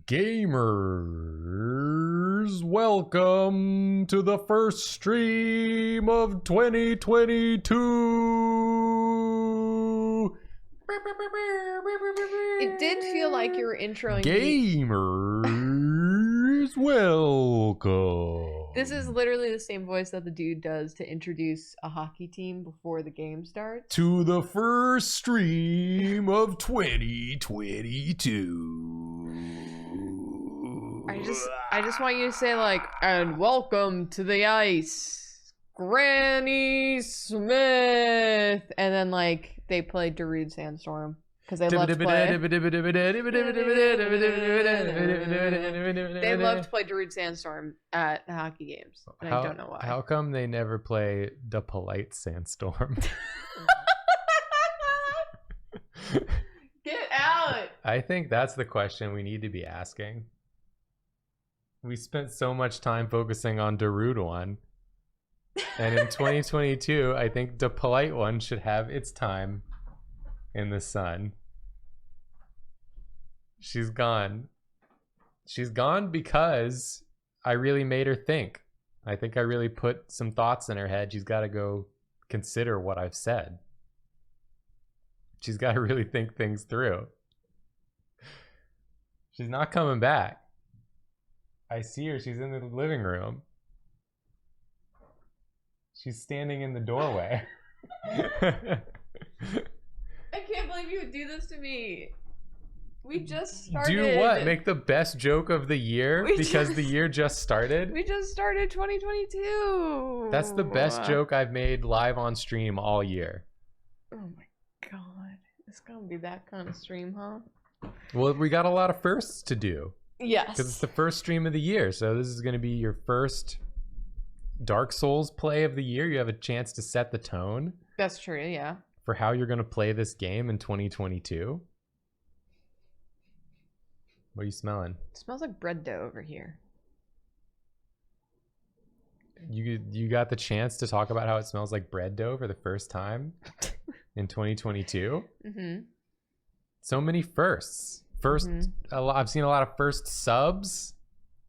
Gamers, welcome to the first stream of 2022. It did feel like you were introing Gamers, welcome. This is literally the same voice that the dude does to introduce a hockey team before the game starts. To the first stream of 2022. I just want you to say like, and welcome to the ice, Granny Smith, and then like they play Darude Sandstorm because they love to play. They love to play Darude Sandstorm at hockey games, and I don't know why. How come they never play the polite Sandstorm? Get out! I think that's the question we need to be asking. We spent so much time focusing on Darude one. And in 2022, I think the polite one should have its time in the sun. She's gone. She's gone because I really made her think. I think I really put some thoughts in her head. She's got to go consider what I've said. She's got to really think things through. She's not coming back. I see her. She's in the living room. She's standing in the doorway. I can't believe you would do this to me. We just started. Do what? Make the best joke of the year because the year just started? We just started 2022. That's the best joke I've made live on stream all year. Oh my god. It's gonna be that kind of stream, huh? Well, we got a lot of firsts to do. Yes. Because it's the first stream of the year. So this is going to be your first Dark Souls play of the year. You have a chance to set the tone. That's true, yeah. For how you're going to play this game in 2022. What are you smelling? It smells like bread dough over here. You got the chance to talk about how it smells like bread dough for the first time in 2022. Mm-hmm. So many firsts. I've seen a lot of first subs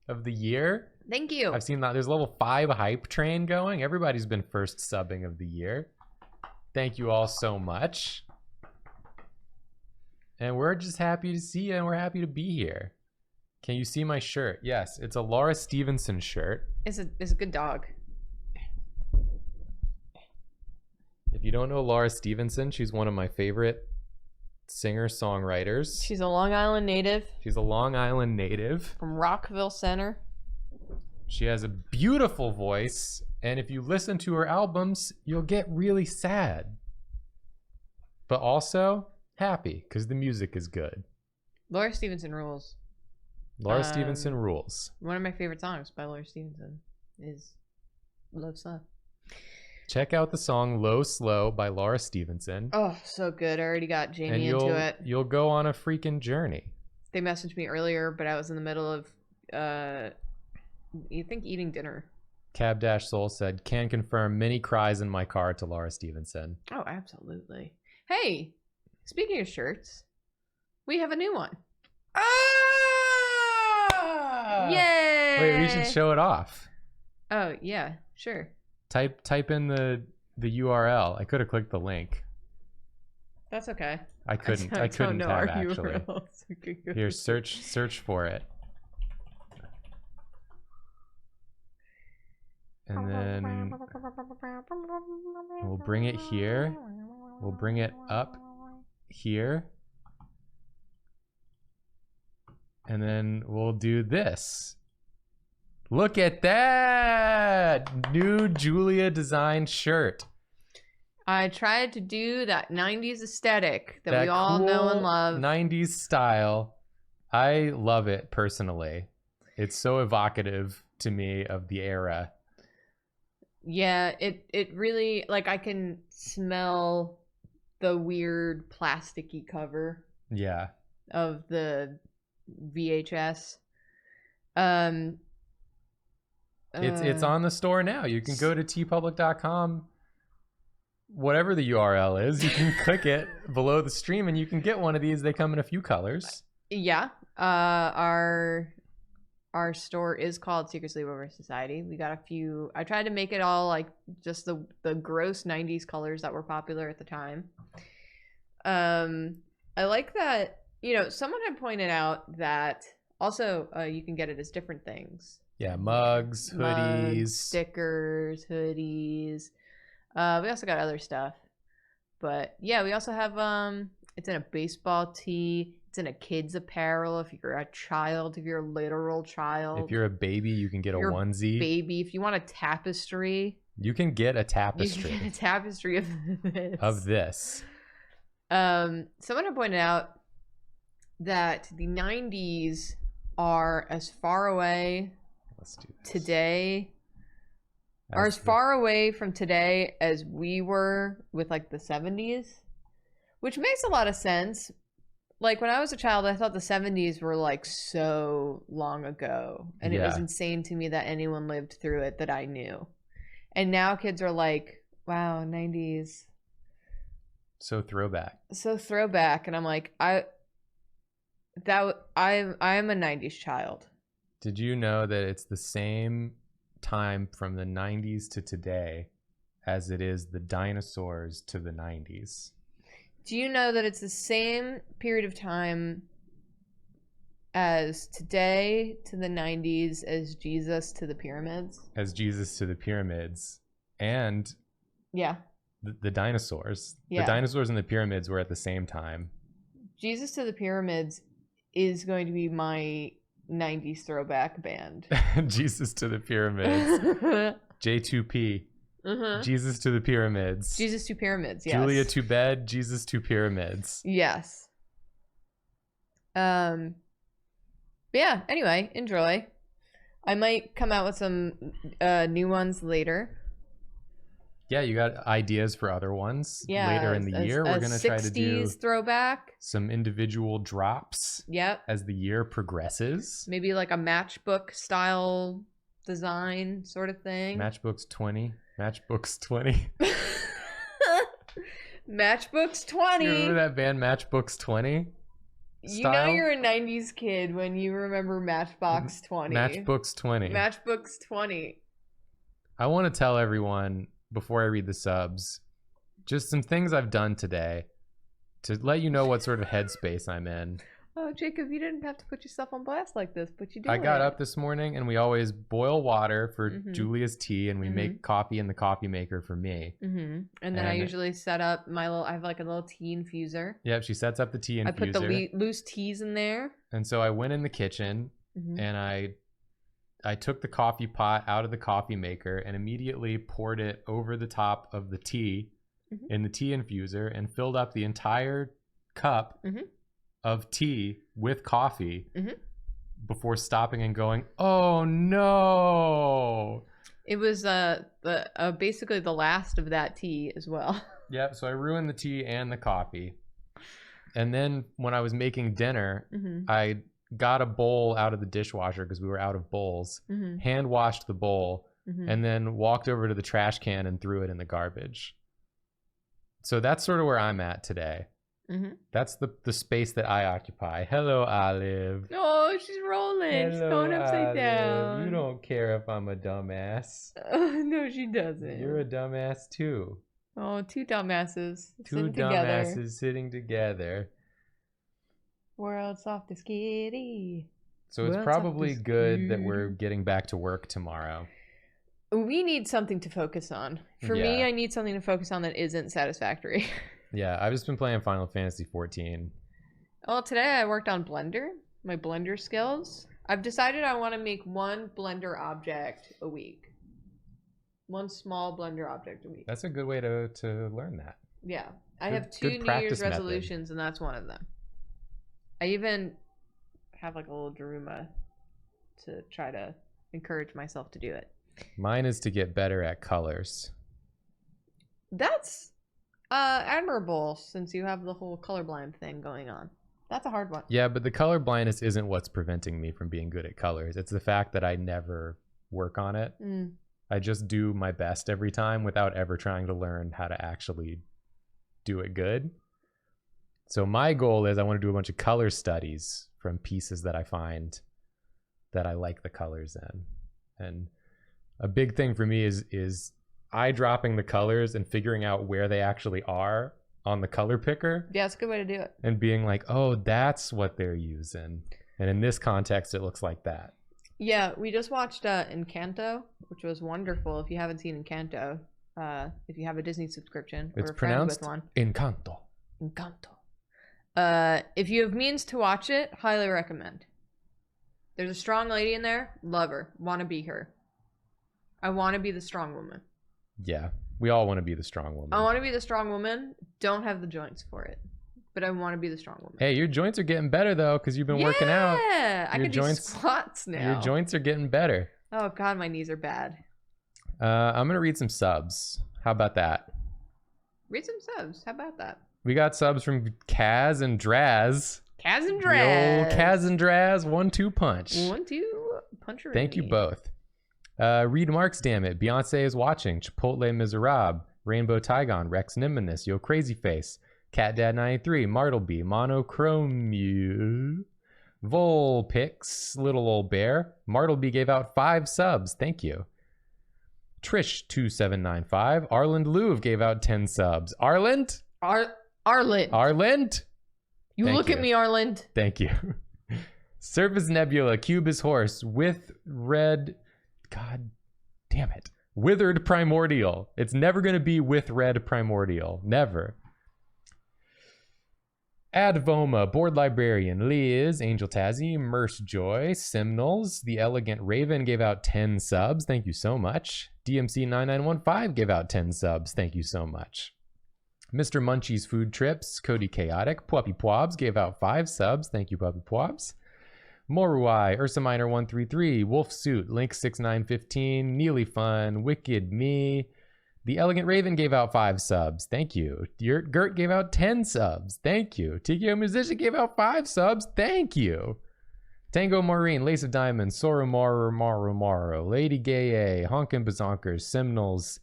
of the year. Thank you. I've seen that there's level 5 hype train going. Everybody's been first subbing of the year. Thank you all so much. And we're just happy to see you and we're happy to be here. Can you see my shirt? Yes, it's a Laura Stevenson shirt. It's a good dog. If you don't know Laura Stevenson, she's one of my favorite singer-songwriters. She's a Long Island native. She's a Long Island native. From Rockville Center. She has a beautiful voice, and if you listen to her albums, you'll get really sad. But also happy, because the music is good. Laura Stevenson rules. Laura Stevenson rules. One of my favorite songs by Laura Stevenson is Love Slow. Check out the song Low Slow by Laura Stevenson. Oh, so good. I already got Jamie into it. You'll go on a freaking journey. They messaged me earlier, but I was in the middle of, eating dinner. Cab Dash Soul said, can confirm many cries in my car to Laura Stevenson. Oh, absolutely. Hey, speaking of shirts, we have a new one. Ah! Yay! Wait, we should show it off. Oh, yeah, sure. Type in the URL. I could have clicked the link. That's okay. I couldn't have actually. Here, search for it. And then we'll bring it here. We'll bring it up here. And then we'll do this. Look at that! New Julia designed shirt. I tried to do that 90s aesthetic that we all know and love. 90s style. I love it personally. It's so evocative to me of the era. Yeah, it really, like, I can smell the weird plasticky cover. Yeah. Of the VHS. It's on the store now. You can go to tpublic.com, whatever the URL is. You can click it below the stream and you can get one of these. They come in a few colors. Yeah. Our store is called Secret Sleepover Society. We got a few. I tried to make it all like just the gross 90s colors that were popular at the time. I like that, someone had pointed out that also you can get it as different things. Yeah, mugs, hoodies, stickers, hoodies. We also got other stuff. But yeah, we also have it's in a baseball tee. It's in a kid's apparel if you're a child, if you're a literal child. If you're a baby, you can get a onesie. Baby, if you want a tapestry, you can get a tapestry. You can get a tapestry of this. Someone had pointed out that the 90s are as far away today are as far away from today as we were with like the 70s, which makes a lot of sense. Like when I was a child, I thought the 70s were like so long ago, and it was insane to me that anyone lived through it that I knew. And now kids are like, wow, 90s. So throwback. And I'm like, I am a 90s child. Did you know that it's the same time from the 90s to today as it is the dinosaurs to the 90s? Do you know that it's the same period of time as today to the 90s as Jesus to the pyramids? As Jesus to the pyramids. And the dinosaurs. Yeah. The dinosaurs and the pyramids were at the same time. Jesus to the pyramids is going to be my 90s throwback band. Jesus to the pyramids. J2P. Jesus to the pyramids. Jesus to pyramids, yes. Julia to bed, Jesus to pyramids. Yes. But yeah, anyway, enjoy. I might come out with some new ones later. Yeah, you got ideas for other ones later in the year. We're going to try to do throwback. Some individual drops. Yep. As the year progresses. Maybe like a matchbook style design sort of thing. Matchbooks 20. Matchbooks 20. Matchbooks 20. You remember that band Matchbooks 20? You know you're a 90s kid when you remember Matchbox 20. Matchbooks 20. Matchbooks 20. I want to tell everyone, before I read the subs, just some things I've done today to let you know what sort of headspace I'm in. Oh, Jacob, you didn't have to put yourself on blast like this, but you did. I got up this morning and we always boil water for Julia's tea, and we make coffee in the coffee maker for me. And then I usually set up I have like a little tea infuser. Yep, she sets up the tea infuser. I put the loose teas in there. And so I went in the kitchen and I took the coffee pot out of the coffee maker and immediately poured it over the top of the tea in the tea infuser and filled up the entire cup of tea with coffee before stopping and going, oh no. It was basically the last of that tea as well. Yep, so I ruined the tea and the coffee. And then when I was making dinner, I got a bowl out of the dishwasher because we were out of bowls, hand washed the bowl, and then walked over to the trash can and threw it in the garbage. So that's sort of where I'm at today. That's the space that I occupy. Hello, Olive. Oh, she's rolling. Hello, she's going upside Olive. Down. You don't care if I'm a dumbass. No, she doesn't. You're a dumbass too. Oh, two dumbasses. Two dumbasses sitting together. World's softest kitty. So it's probably good that we're getting back to work tomorrow. We need something to focus on. For me, I need something to focus on that isn't satisfactory. Yeah, I've just been playing Final Fantasy 14. Well, today I worked on Blender, my Blender skills. I've decided I want to make one Blender object a week. One small Blender object a week. That's a good way to learn that. Yeah. I have two New Year's resolutions, and that's one of them. I even have like a little Daruma to try to encourage myself to do it. Mine is to get better at colors. That's admirable, since you have the whole colorblind thing going on. That's a hard one. Yeah, but the color blindness isn't what's preventing me from being good at colors. It's the fact that I never work on it. I just do my best every time without ever trying to learn how to actually do it good. So my goal is I want to do a bunch of color studies from pieces that I find that I like the colors in. And a big thing for me is eye dropping the colors and figuring out where they actually are on the color picker. Yeah, it's a good way to do it. And being like, oh, that's what they're using. And in this context, it looks like that. Yeah, we just watched Encanto, which was wonderful. If you haven't seen Encanto, if you have a Disney subscription or It's a friend pronounced with one. Encanto. Encanto. If you have means to watch it, highly recommend. There's a strong lady in there. Love her. Want to be her. I want to be the strong woman. Yeah, we all want to be the strong woman. I want to be the strong woman. Don't have the joints for it, but I want to be the strong woman. Hey, your joints are getting better though, because you've been working out. Yeah, I can do squats now. Your joints are getting better. Oh God, my knees are bad. I'm gonna read some subs. How about that? Read some subs. How about that? We got subs from Kaz and Draz. Kaz and The Draz. old Kaz and Draz 1-2 punch. 1-2 puncher. Thank you both. Reed Marks, damn it. Beyonce is watching. Chipotle Miserable. Rainbow Tygon. Rex Nimbinus. Yo Crazy Face. Cat Dad 93. Martleby. Monochrome. Volpix. Little Old Bear. Martleby gave out 5 subs. Thank you. Trish2795. Arland Louvre gave out 10 subs. Arland? Arland. Arland? You Thank look you. at me, Arland. Thank you. Surface Nebula, Cubus Horse, with red... God damn it. Withered Primordial. It's never going to be with red Primordial. Never. Advoma, Board Librarian, Liz, Angel Tazzy, Merce Joy, Simnals, The Elegant Raven gave out 10 subs. Thank you so much. DMC9915 gave out 10 subs. Thank you so much. Mr. Munchie's Food Trips, Cody Chaotic, Puppy Poibs gave out 5 subs. Thank you, Puppy Poibs. Moruai, Ursa Minor 133, Wolf Suit, Link 6915, Neely Fun, Wicked Me. The Elegant Raven gave out 5 subs. Thank you. Gert gave out 10 subs. Thank you. Tikio Musician gave out 5 subs. Thank you. Tango Maureen, Lace of Diamonds, Soromaru, Lady Gaye, Honkin' Bazonkers, Simnals,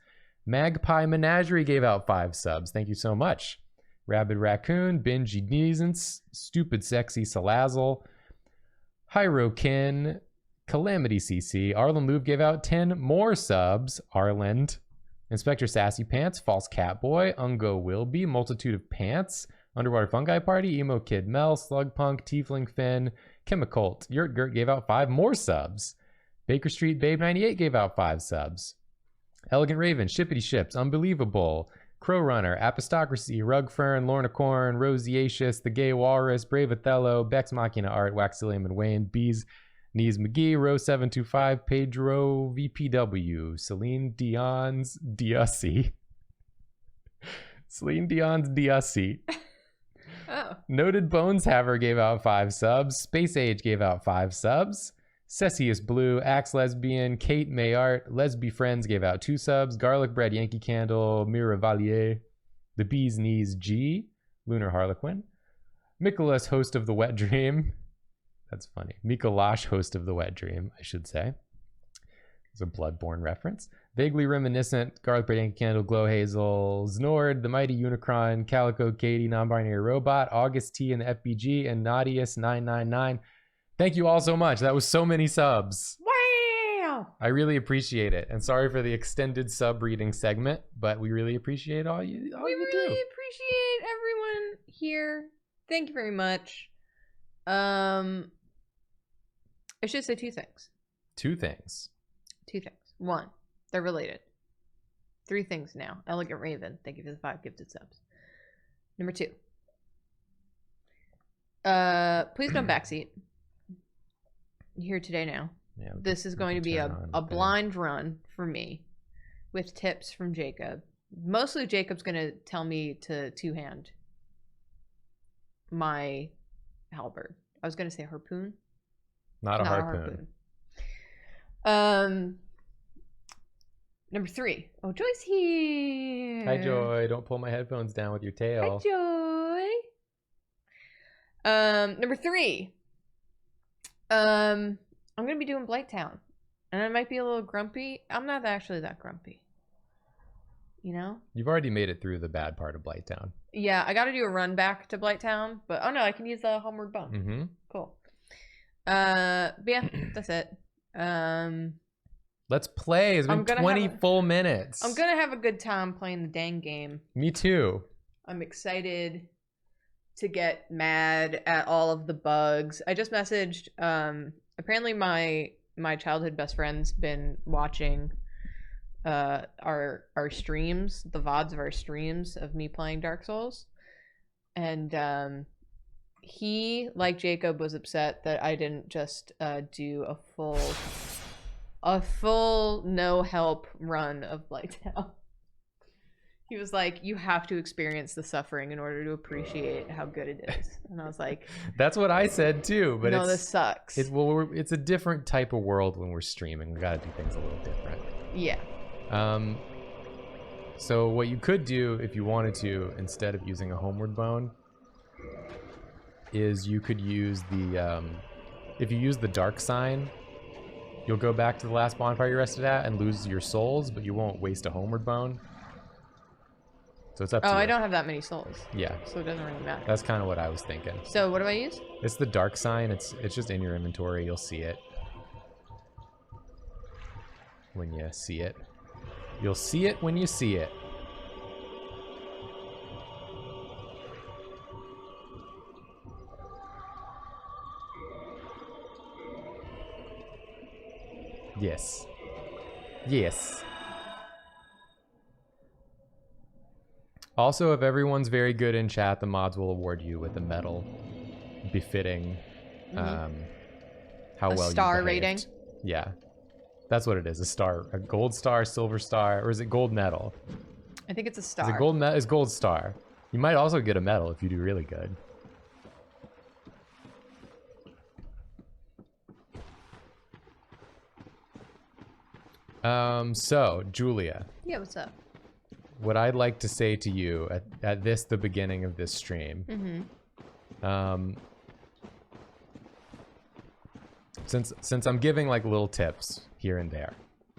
Magpie Menagerie gave out 5 subs. Thank you so much. Rabid Raccoon, Benji Neesance, Stupid Sexy Salazzle, Hyrokin, Calamity CC, Arlen Louvre gave out 10 more subs. Arland, Inspector Sassy Pants, False Catboy, Ungo Wilby, Multitude of Pants, Underwater Fungi Party, Emo Kid Mel, Slugpunk, Tiefling Finn, Chemicult, Yurt Gert gave out 5 more subs. Baker Street Babe 98 gave out 5 subs. Elegant Raven, Shippity Ships, Unbelievable, Crow Runner, Apostocracy, Rugfern, Lorna Corn, Rosiacious, The Gay Walrus, Brave Othello, Bex Machina Art, Waxilium and Wayne, Bees, Knees McGee, Rose 725, Pedro VPW, Celine Dion's Diussi. Celine Dion's Diussi. Oh. Noted Bones Haver gave out 5 subs. Space Age gave out 5 subs. Cessius Blue, Axe Lesbian, Kate Mayart, Lesby Friends gave out 2 subs. Garlic Bread, Yankee Candle, Mira Valier, The Bee's Knees G, Lunar Harlequin, Mikolash, host of The Wet Dream. That's funny. Mikolash, host of The Wet Dream, I should say. It's a Bloodborne reference. Vaguely Reminiscent, Garlic Bread, Yankee Candle, Glow Hazel, Znord, The Mighty Unicron, Calico Katie, Non-Binary Robot, August T and the FBG, and Nadius999. Thank you all so much. That was so many subs. Wow. I really appreciate it. And sorry for the extended sub reading segment, but we really appreciate all you do. We really appreciate everyone here. Thank you very much. I should say 2 things. 2 things. 2 things. 1, they're related. 3 things now. Elegant Raven, thank you for the 5 gifted subs. Number 2. Please don't backseat. Here today now. Yeah, this is going to be a blind run for me with tips from Jacob. Mostly Jacob's going to tell me to 2-hand my halberd. I was going to say harpoon. Not a harpoon. Number 3. Oh, Joy's here. Hi, Joy. Don't pull my headphones down with your tail. Hi, Joy. Number 3. I'm gonna be doing Blighttown, and I might be a little grumpy. I'm not actually that grumpy, you know. You've already made it through the bad part of Blighttown. Yeah, I got to do a run back to Blighttown, but oh no, I can use the homeward bump. Mm-hmm. Cool. But yeah, that's it. Let's play. It's been 20 full minutes. I'm gonna have a good time playing the dang game. Me too. I'm excited to get mad at all of the bugs. I just messaged. Apparently, my childhood best friend's been watching our streams, the VODs of our streams of me playing Dark Souls, and he, like Jacob, was upset that I didn't just do a full no help run of Blighttown. He was like, you have to experience the suffering in order to appreciate how good it is. And I was like, that's what I said too, but no, this sucks. It's a different type of world when we're streaming. We gotta do things a little different. Yeah. So what you could do if you wanted to, instead of using a homeward bone, is you could use the if you use the dark sign, you'll go back to the last bonfire you rested at and lose your souls, but you won't waste a homeward bone. So it's up to you. Oh, I don't have that many souls. Yeah. So it doesn't really matter. That's kind of what I was thinking. So what do I use? It's the dark sign. It's just in your inventory. You'll see it. When you see it. You'll see it when you see it. Yes. Yes. Also, if everyone's very good in chat, the mods will award you with a medal befitting how well you star behaved. rating. Yeah. That's what it is. A star. A gold star, silver star, or is it gold medal? I think it's a star. Is it gold is gold star. You might also get a medal if you do really good. So, Julia. Yeah, what's up? What I'd like to say to you at the beginning of this stream, since I'm giving like little tips here and there,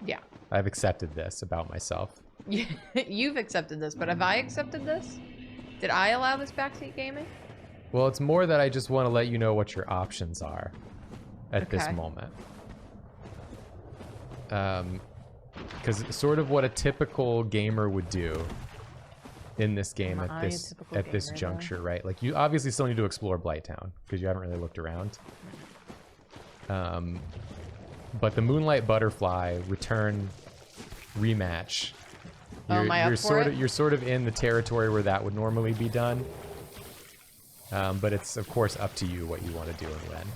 yeah, I've accepted this about myself. You've accepted this, but have I accepted this? Did I allow this backseat gaming? Well, it's more that I just want to let you know what your options are at this moment. Because sort of what a typical gamer would do in this game at this juncture, right? Like you obviously still need to explore Blighttown because you haven't really looked around. But the Moonlight Butterfly return rematch, you're sort of in the territory where that would normally be done. But it's of course up to you what you want to do and when.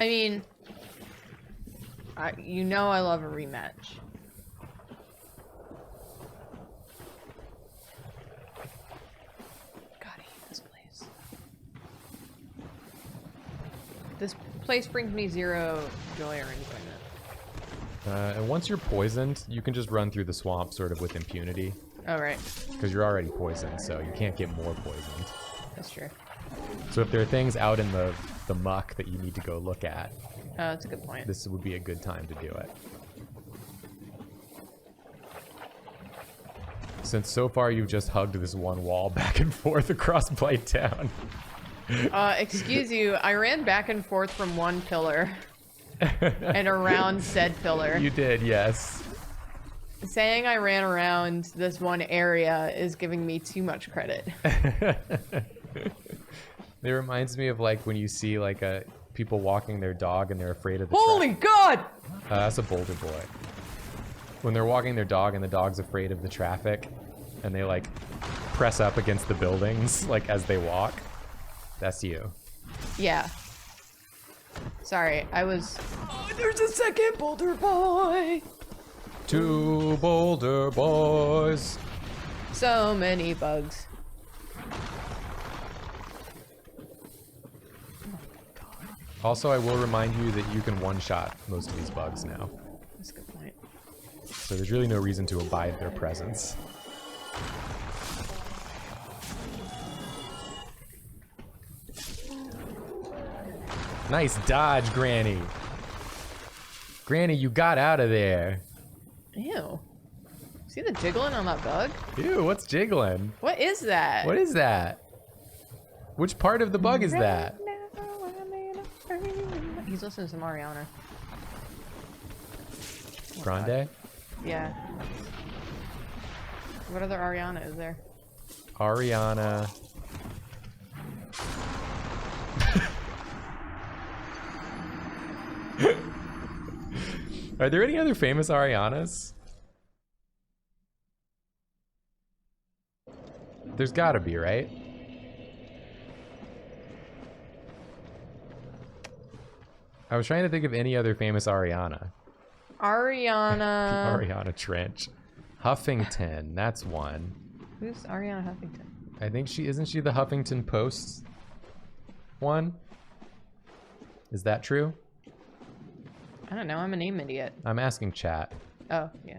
I mean, you know I love a rematch. God, I hate this place. This place brings me zero joy or enjoyment. And once you're poisoned, you can just run through the swamp sort of with impunity. Oh, right. Because you're already poisoned, so you can't get more poisoned. That's true. So if there are things out in the muck that you need to go look at, that's a good point. This would be a good time to do it. Since so far you've just hugged this one wall back and forth across Blighttown. Excuse you, I ran back and forth from one pillar and around said pillar. You did, yes. Saying I ran around this one area is giving me too much credit. It reminds me of like when you see like people walking their dog and they're afraid of the Holy God! That's a boulder boy. When they're walking their dog and the dog's afraid of the traffic and they like press up against the buildings like as they walk. That's you. Yeah. Sorry, I was... Oh, there's a second boulder boy! 2 boulder boys. So many bugs. Also, I will remind you that you can one-shot most of these bugs now. That's a good point. So there's really no reason to abide their presence. Nice dodge, Granny. Granny, you got out of there. Ew. See the jiggling on that bug? Ew, what's jiggling? What is that? What is that? Which part of the bug is that? He's listening to some Ariana. Grande? Yeah. What other Ariana is there? Ariana. Are there any other famous Arianas? There's gotta be, right? I was trying to think of any other famous Ariana. Ariana. Ariana Trench. Huffington, that's one. Who's Ariana Huffington? I think isn't she the Huffington Post one? Is that true? I don't know, I'm a name idiot. I'm asking chat. Oh, yeah.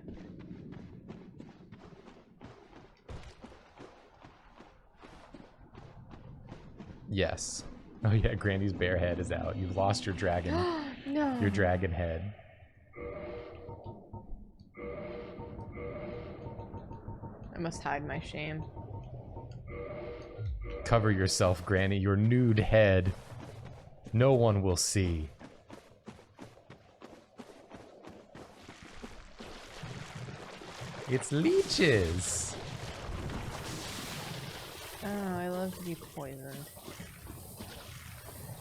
Yes. Oh yeah, Granny's bear head is out. You've lost your dragon. No. Your dragon head. I must hide my shame. Cover yourself, Granny. Your nude head. No one will see. It's leeches. Oh, I love to be poisoned.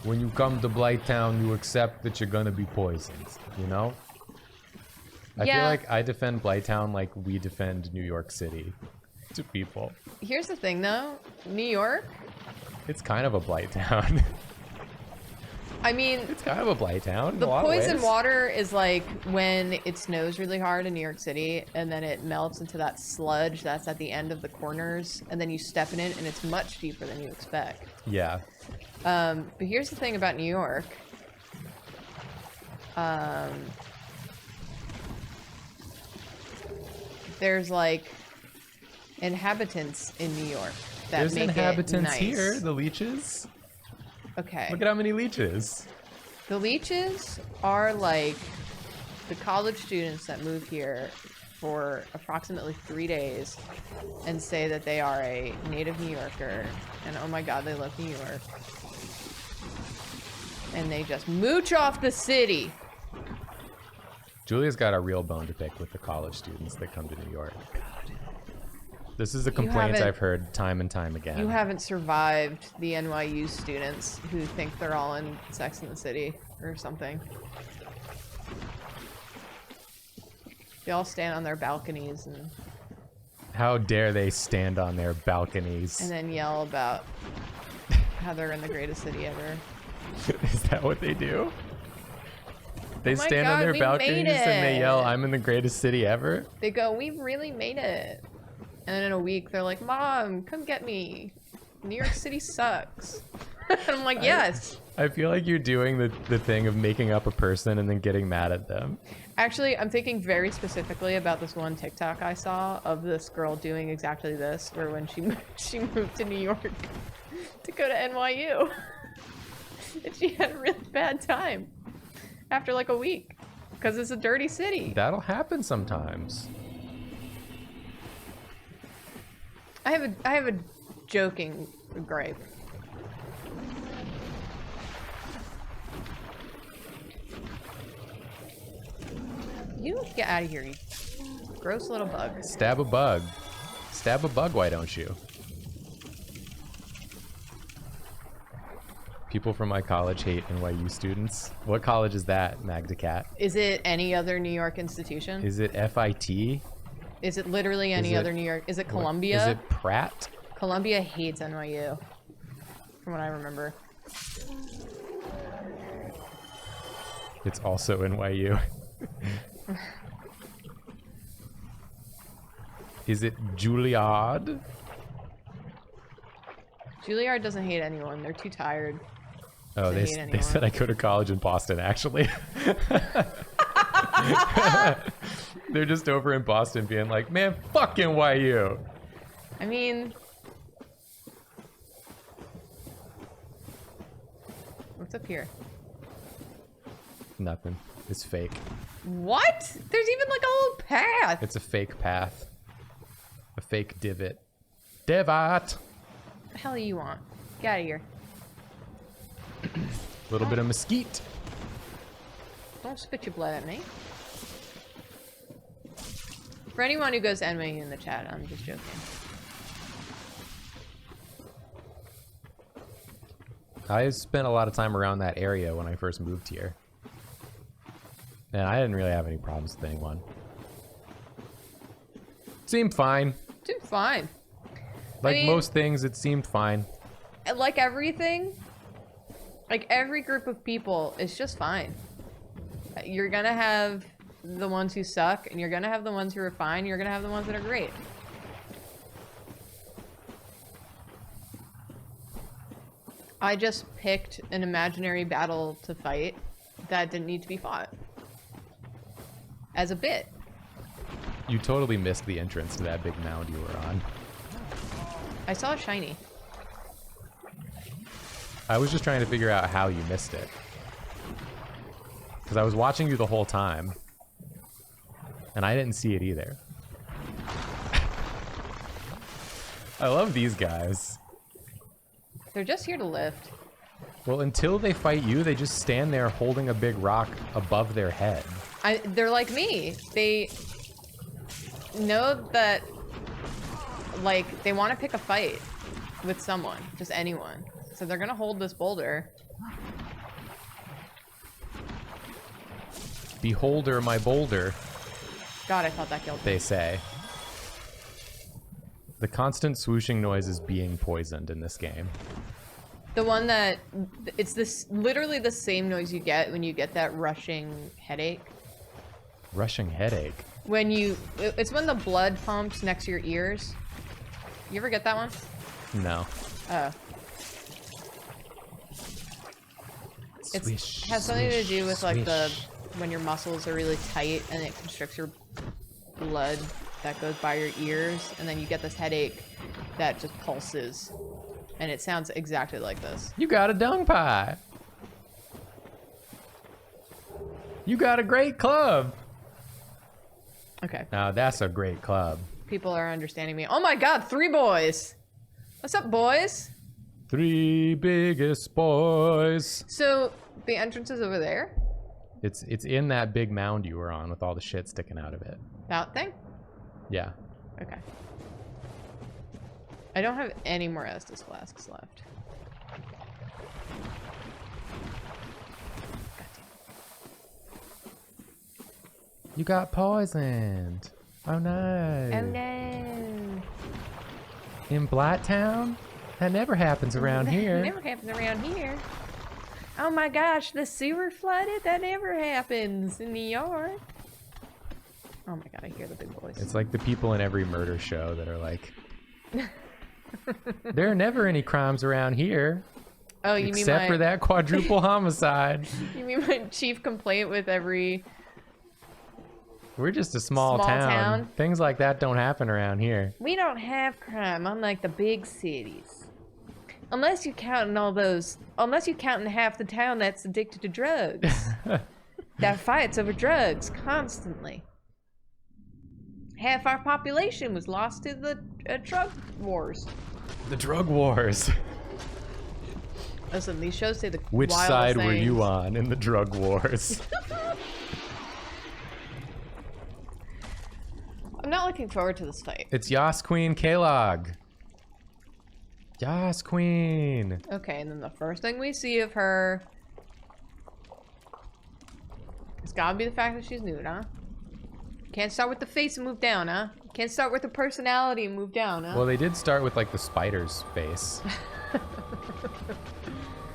When you come to Blighttown, you accept that you're gonna be poisoned, you know? I feel like I defend Blighttown like we defend New York City to people. Here's the thing though, New York, It's kind of a Blighttown. I mean, It's kind of a Blighttown in the a lot of poison ways. water is like when it snows really hard in New York City and then it melts into that sludge that's at the end of the corners and then you step in it and it's much deeper than you expect. Yeah. But here's the thing about New York. There's like inhabitants in New York that There's make inhabitants it nice. here, the leeches. Okay. Look at how many leeches. The leeches are like the college students that move here for approximately 3 days and say that they are a native New Yorker and oh my god, they love New York. And they just mooch off the city. Julia's got a real bone to pick with the college students that come to New York. This is a complaint haven't- I've heard time and time again. You haven't survived the NYU students who think they're all in Sex and the City or something. They all stand on their balconies and How dare they stand on their balconies? then yell about how they're in the greatest city ever. Is that what they do? They Oh my stand on God, their we balconies made and they yell, it. "I'm in the greatest city ever." They go, "We really made it." And then in a week, they're like, "Mom, come get me. New York City sucks." And I'm like, "Yes." I feel like you're doing the thing of making up a person and then getting mad at them. Actually, I'm thinking very specifically about this one TikTok I saw of this girl doing exactly this, where when she moved to New York to go to NYU, and she had a really bad time after like a week because it's a dirty city. That'll happen sometimes. I have a joking gripe. You get out of here, you gross little bug. Stab a bug. Stab a bug, why don't you? People from my college hate NYU students. What college is that, Magda Cat? Is it any other New York institution? Is it FIT? Is it literally any it- other New York? Is it What- Columbia? Is it Pratt? Columbia hates NYU, from what I remember. It's also NYU. Is it Juilliard? Juilliard doesn't hate anyone. They're too tired. Oh, To they, hate they anyone. said I go to college in Boston, actually. They're just over in Boston being like, man, fuck NYU. I mean, what's up here? Nothing. It's fake. What? There's even like a little path. It's a fake path. A fake divot. Divot! What the hell do you want? Get out of here. A little bit of mesquite. Don't spit your blood at me. For anyone who goes enemy in the chat, I'm just joking. I spent a lot of time around that area when I first moved here. And I didn't really have any problems with anyone. Seemed fine. Seemed fine. Like most things, it seemed fine. Like everything, like every group of people is just fine. You're gonna have the ones who suck, and you're gonna have the ones who are fine, you're gonna have the ones that are great. I just picked an imaginary battle to fight that didn't need to be fought. As a bit. You totally missed the entrance to that big mound you were on. I saw a shiny. I was just trying to figure out how you missed it. Because I was watching you the whole time. And I didn't see it either. I love these guys. They're just here to lift. Well, until they fight you, they just stand there holding a big rock above their head. They're like me. They know that, like, they want to pick a fight with someone, just anyone. So they're gonna hold this boulder. Beholder my boulder. God, I thought that killed me. They say. The constant swooshing noise is being poisoned in this game. The one that, it's this literally the same noise you get when you get that rushing headache. Rushing headache? When you, it's when the blood pumps next to your ears. You ever get that one? No. Oh. It has something to do with like when your muscles are really tight and it constricts your blood that goes by your ears, and then you get this headache that just pulses, and it sounds exactly like this. You got a dung pie. You got a great club. Okay. Now that's a great club. People are understanding me. Oh my god, 3 boys. What's up, boys? 3 biggest boys. So the entrance is over there? It's in that big mound you were on with all the shit sticking out of it. That thing? Yeah. Okay. I don't have any more Estus flasks left. You got poisoned. Oh no. Oh no. In Blighttown? That never happens around here. Never happens around here. Oh my gosh, the sewer flooded? That never happens in the yard. Oh my god, I hear the big voice. It's like the people in every murder show that are like, there are never any crimes around here. Oh, you mean except for that quadruple homicide. You mean my chief complaint with every... We're just a small town. Things like that don't happen around here. We don't have crime, unlike the big cities. Unless you're counting all those... Unless you're counting half the town that's addicted to drugs. That fights over drugs constantly. Half our population was lost to the drug wars. The drug wars. Listen, these shows say the Which wildest side things. were you on in the drug wars? I'm not looking forward to this fight. It's Yas Queen Kalog. Yas Queen. Okay, and then the first thing we see of her... It's gotta be the fact that she's nude, huh? Can't start with the face and move down, huh? Can't start with the personality and move down, huh? Well, they did start with like the spider's face.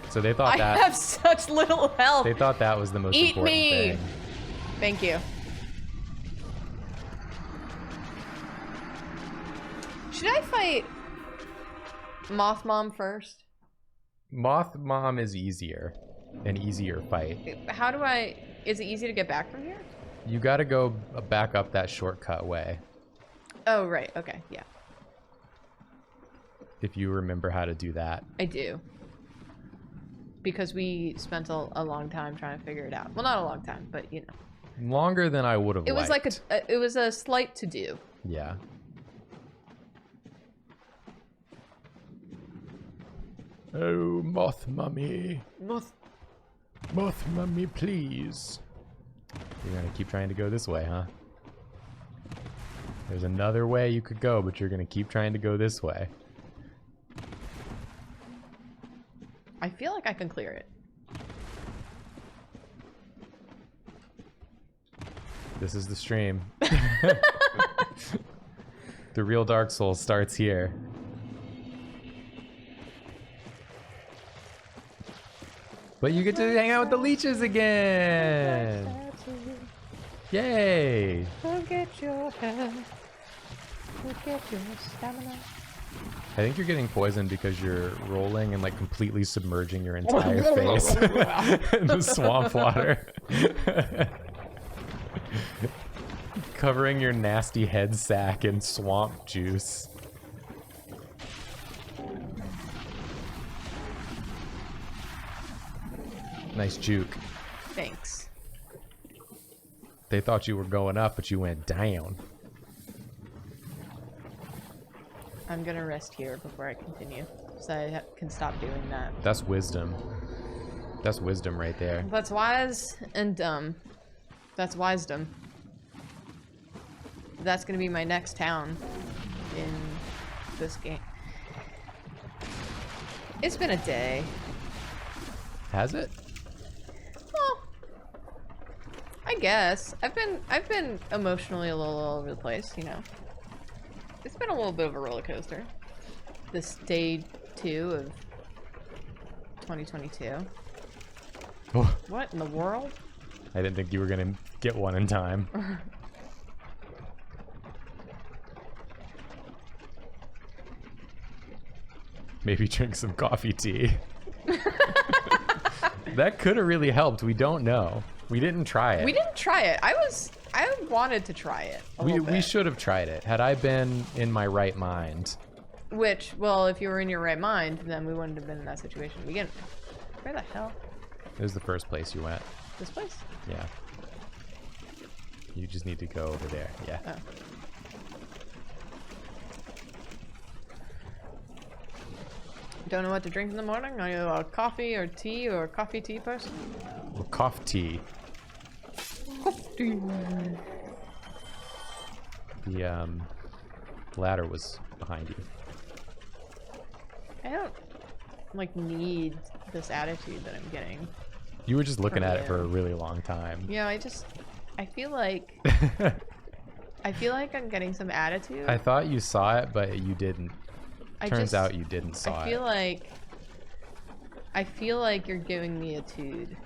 So they thought that... I have such little health. They thought that was the most important thing. Thank you. Should I fight Moth Mom first? Moth Mom is easier. An easier fight. How do I... Is it easy to get back from here? You gotta go back up that shortcut way. Oh, right. Okay, yeah. If you remember how to do that. I do. Because we spent a long time trying to figure it out. Well, not a long time, but you know. Longer than I would have liked. It was like it was a slight to-do. Yeah. Oh, moth mummy. Moth. Moth mummy, please. You're gonna keep trying to go this way, huh? There's another way you could go, but you're gonna keep trying to go this way. I feel like I can clear it. This is the stream. The real Dark Souls starts here. But you get to hang out with the leeches again! Yay! Forget your health. Forget your stamina. I think you're getting poisoned because you're rolling and like completely submerging your entire face in the swamp water. Covering your nasty head sack in swamp juice. Nice juke. Thanks. They thought you were going up, but you went down. I'm gonna rest here before I continue, so I can stop doing that. That's wisdom. That's wisdom right there. That's wise and dumb. That's wisdom. That's gonna be my next town in this game. It's been a day. Has it? Well, I guess. I've been emotionally a little all over the place, you know. It's been a little bit of a roller coaster. This day 2 of 2022. Oh, What in the world? I didn't think you were gonna get one in time. Maybe drink some coffee tea. That could have really helped. We don't know. We didn't try it. We didn't try it. I wanted to try it a little We bit. should have tried it. Had I been in my right mind. Which, well, if you were in your right mind, then we wouldn't have been in that situation to begin with. Where the hell? It was the first place you went. This place? Yeah. You just need to go over there. Yeah. Oh. Don't know what to drink in the morning? Are you a coffee or tea or coffee tea person? Well, cough tea. Coffee. The ladder was behind you. I don't, like, need this attitude that I'm getting. You were just looking From at it you. for a really long time. Yeah, I feel like, I'm getting some attitude. I thought you saw it, but you didn't. Turns out you didn't saw I feel like you're giving me a tude.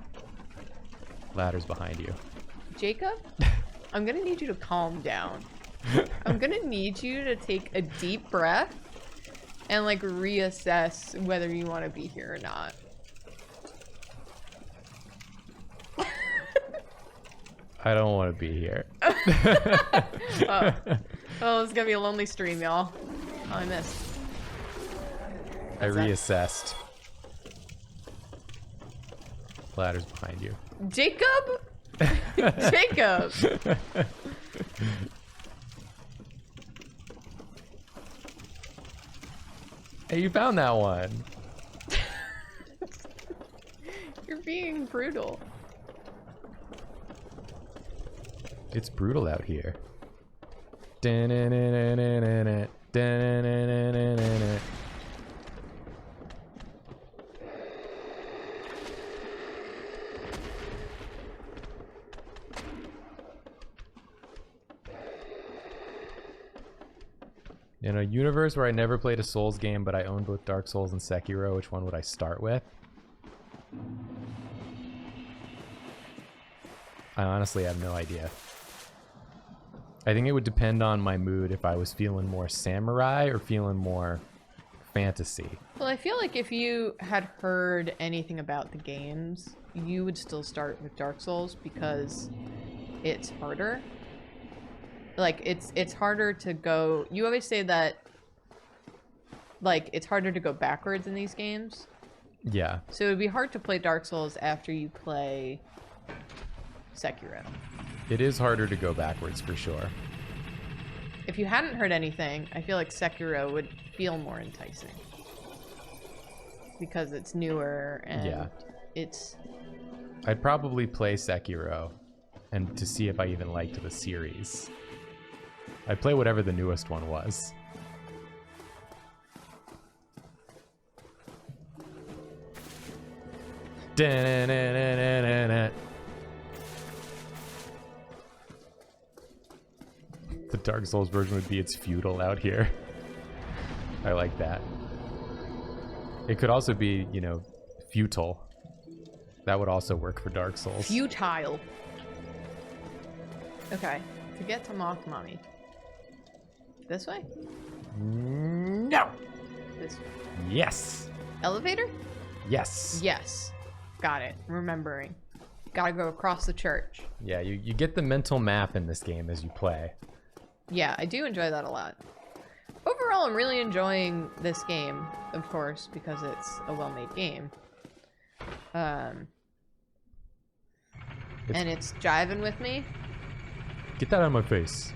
Ladder's behind you. Jacob, I'm gonna need you to calm down. I'm gonna need you to take a deep breath and like reassess whether you want to be here or not. I don't want to be here. Oh, it's gonna be a lonely stream, y'all. Oh, I missed. I reassessed. Ladder's behind you. Jacob? Jacob! Hey, you found that one. You're being brutal. It's brutal out here. In a universe where I never played a Souls game, but I own both Dark Souls and Sekiro, which one would I start with? I honestly have no idea. I think it would depend on my mood if I was feeling more samurai or feeling more fantasy. Well, I feel like if you had heard anything about the games, you would still start with Dark Souls because it's harder. Like, it's harder to go... You always say that, like, it's harder to go backwards in these games. Yeah. So it would be hard to play Dark Souls after you play Sekiro. It is harder to go backwards for sure. If you hadn't heard anything, I feel like Sekiro would feel more enticing. because it's newer and Yeah. it's... I'd probably play Sekiro and to see if I even liked the series. I'd play whatever the newest one was. The Dark Souls version would be it's feudal out here. I like that. It could also be, you know, futile. That would also work for Dark Souls. Futile. Okay, to get to Mock Mummy. This way? No! This way. Yes! Elevator? Yes. Yes. Got it. Remembering. Gotta go across the church. Yeah, you get the mental map in this game as you play. Yeah, I do enjoy that a lot. Overall, I'm really enjoying this game, of course, because it's a well-made game. And it's jiving with me. Get that out of my face.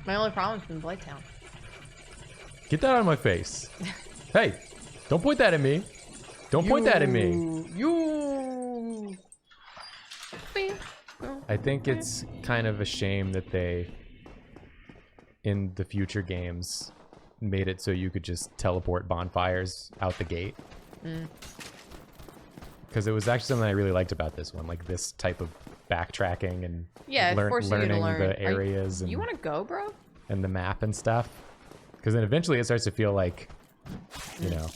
My only problem's been Blighttown. Get that out of my face. Hey, don't point that at me. Don't point that at me. You. I think it's kind of a shame that they, in the future games, made it so you could just teleport bonfires out the gate. Because it was actually something I really liked about this one, like this type of backtracking and Yeah, it forces you to learning learn. the areas You want to go, bro? and the map and stuff. Because then eventually it starts to feel like, you know,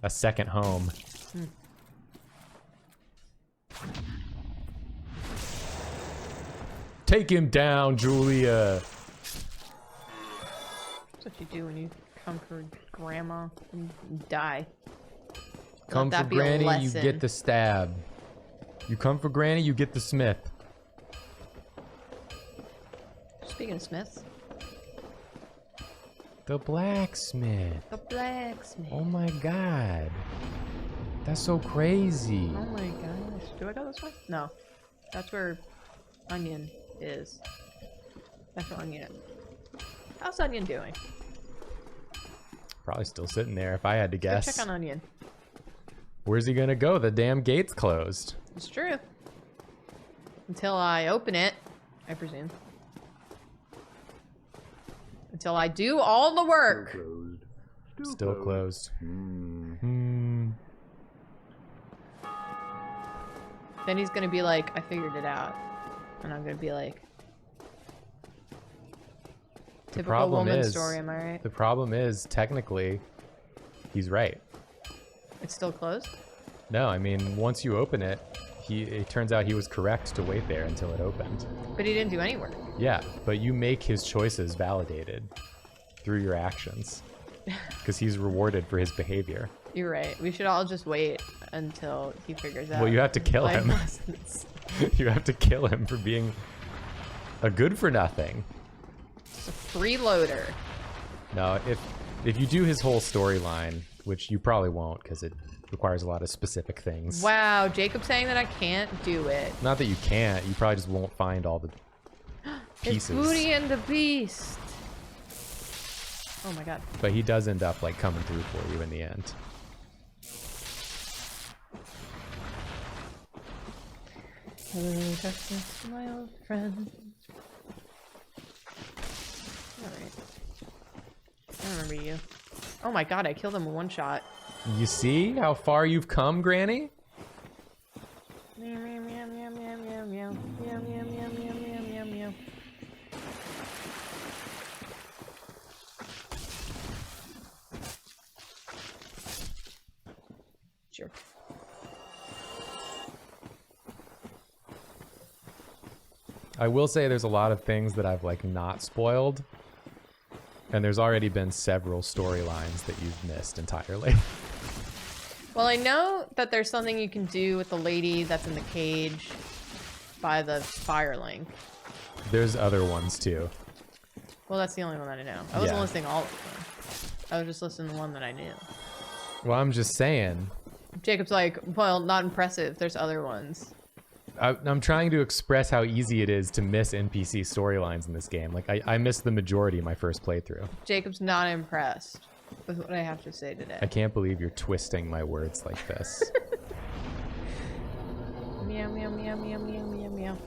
a second home. Take him down, Julia. That's what you do when you come for grandma and die. Come Let for that be a Granny, you lesson. get the stab. You come for Granny, you get the smith. Speaking of Smiths. The blacksmith. The blacksmith. Oh my god. That's so crazy. Oh my gosh. Do I go this way? No. That's where Onion is. That's where Onion is. How's Onion doing? Probably still sitting there if I had to Go guess. check on Onion. Where's he gonna go? The damn gate's closed. It's true. Until I open it, I presume. Until I do all the work. Still closed. Then he's gonna be like, I figured it out. And I'm gonna be like, typical woman story, am I right? The problem is, technically, he's right. It's still closed? No, I mean, once you open it, it turns out he was correct to wait there until it opened. But he didn't do any work. Yeah, but you make his choices validated through your actions. Because he's rewarded for his behavior. You're right. We should all just wait until he figures out. Well, you have to kill life him. lessons. You have to kill him for being a good for nothing. It's a freeloader. No, if you do his whole storyline, which you probably won't because it requires a lot of specific things. Wow, Jacob saying that I can't do it. Not that you can't, you probably just won't find all the It's pieces. Booty and the Beast. Oh my god. But he does end up like coming through for you in the end. Hello, darkness, my old friend. Alright. I remember you. Oh my god, I killed him in one shot. You see how far you've come, Granny? Meow, meow, meow, meow, meow, meow, meow, meow, meow, meow, meow, meow, meow, meow. Sure. I will say there's a lot of things that I've like not spoiled. And there's already been several storylines that you've missed entirely. Well, I know that there's something you can do with the lady that's in the cage by the fire link. There's other ones too. Well, that's the only one that I know. I wasn't Yeah. listing all of them. I was just listing the one that I knew. Well, I'm just saying. Jacob's like, well, not impressive. There's other ones. I'm trying to express how easy it is to miss NPC storylines in this game. Like, I missed the majority my first playthrough. Jacob's not impressed with what I have to say today. I can't believe you're twisting my words like this. Meow, meow, meow, meow, meow, meow, meow.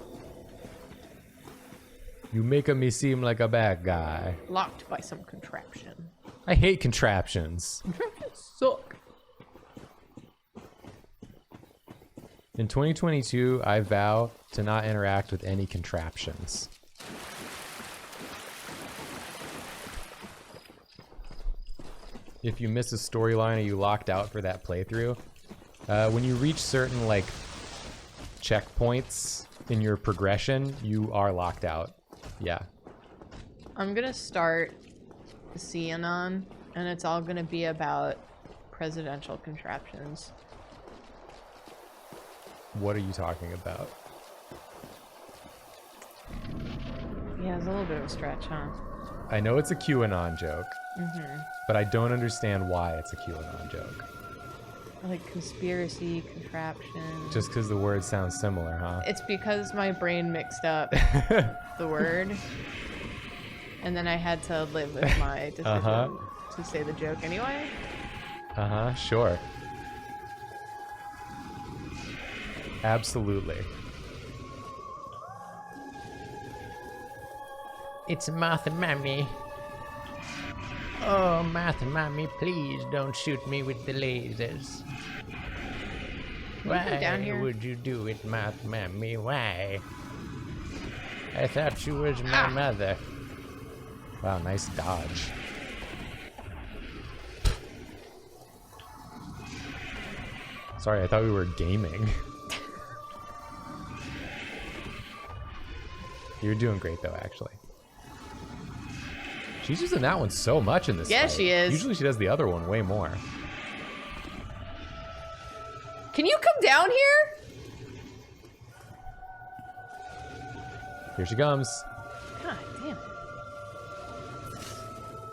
You making me seem like a bad guy. Locked by some contraption. I hate contraptions. Contraptions suck. In 2022, I vow to not interact with any contraptions. If you miss a storyline, are you locked out for that playthrough? When you reach certain, like, checkpoints in your progression, you are locked out. Yeah. I'm gonna start the CNN, and it's all gonna be about presidential contraptions. What are you talking about? Yeah, it's a little bit of a stretch, huh? I know it's a QAnon joke, but I don't understand why it's a QAnon joke. Like conspiracy contraption. Just because the word sounds similar, huh? It's because my brain mixed up the word, and then I had to live with my decision to say the joke anyway. Sure. Absolutely. It's Martha Mammy. Oh, Martha Mammy, please don't shoot me with the lasers. Can you come down here? Why would you do it, Martha Mammy? Why? I thought you was my mother. Wow, nice dodge. Sorry, I thought we were gaming. You're doing great, though, actually. She's using that one so much in this Yeah, fight. she is. Usually she does the other one way more. Can you come down here? Here she comes. God damn.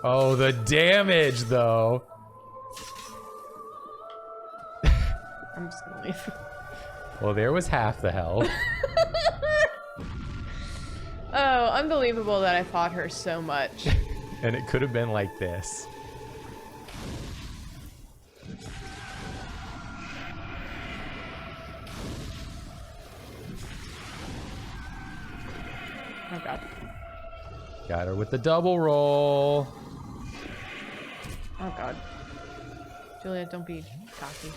Oh, the damage, though. I'm just gonna leave. Well, there was half the hell. Oh, unbelievable that I fought her so much. And it could have been like this. Oh god. Got her with the double roll. Oh god. Juliet, don't be cocky.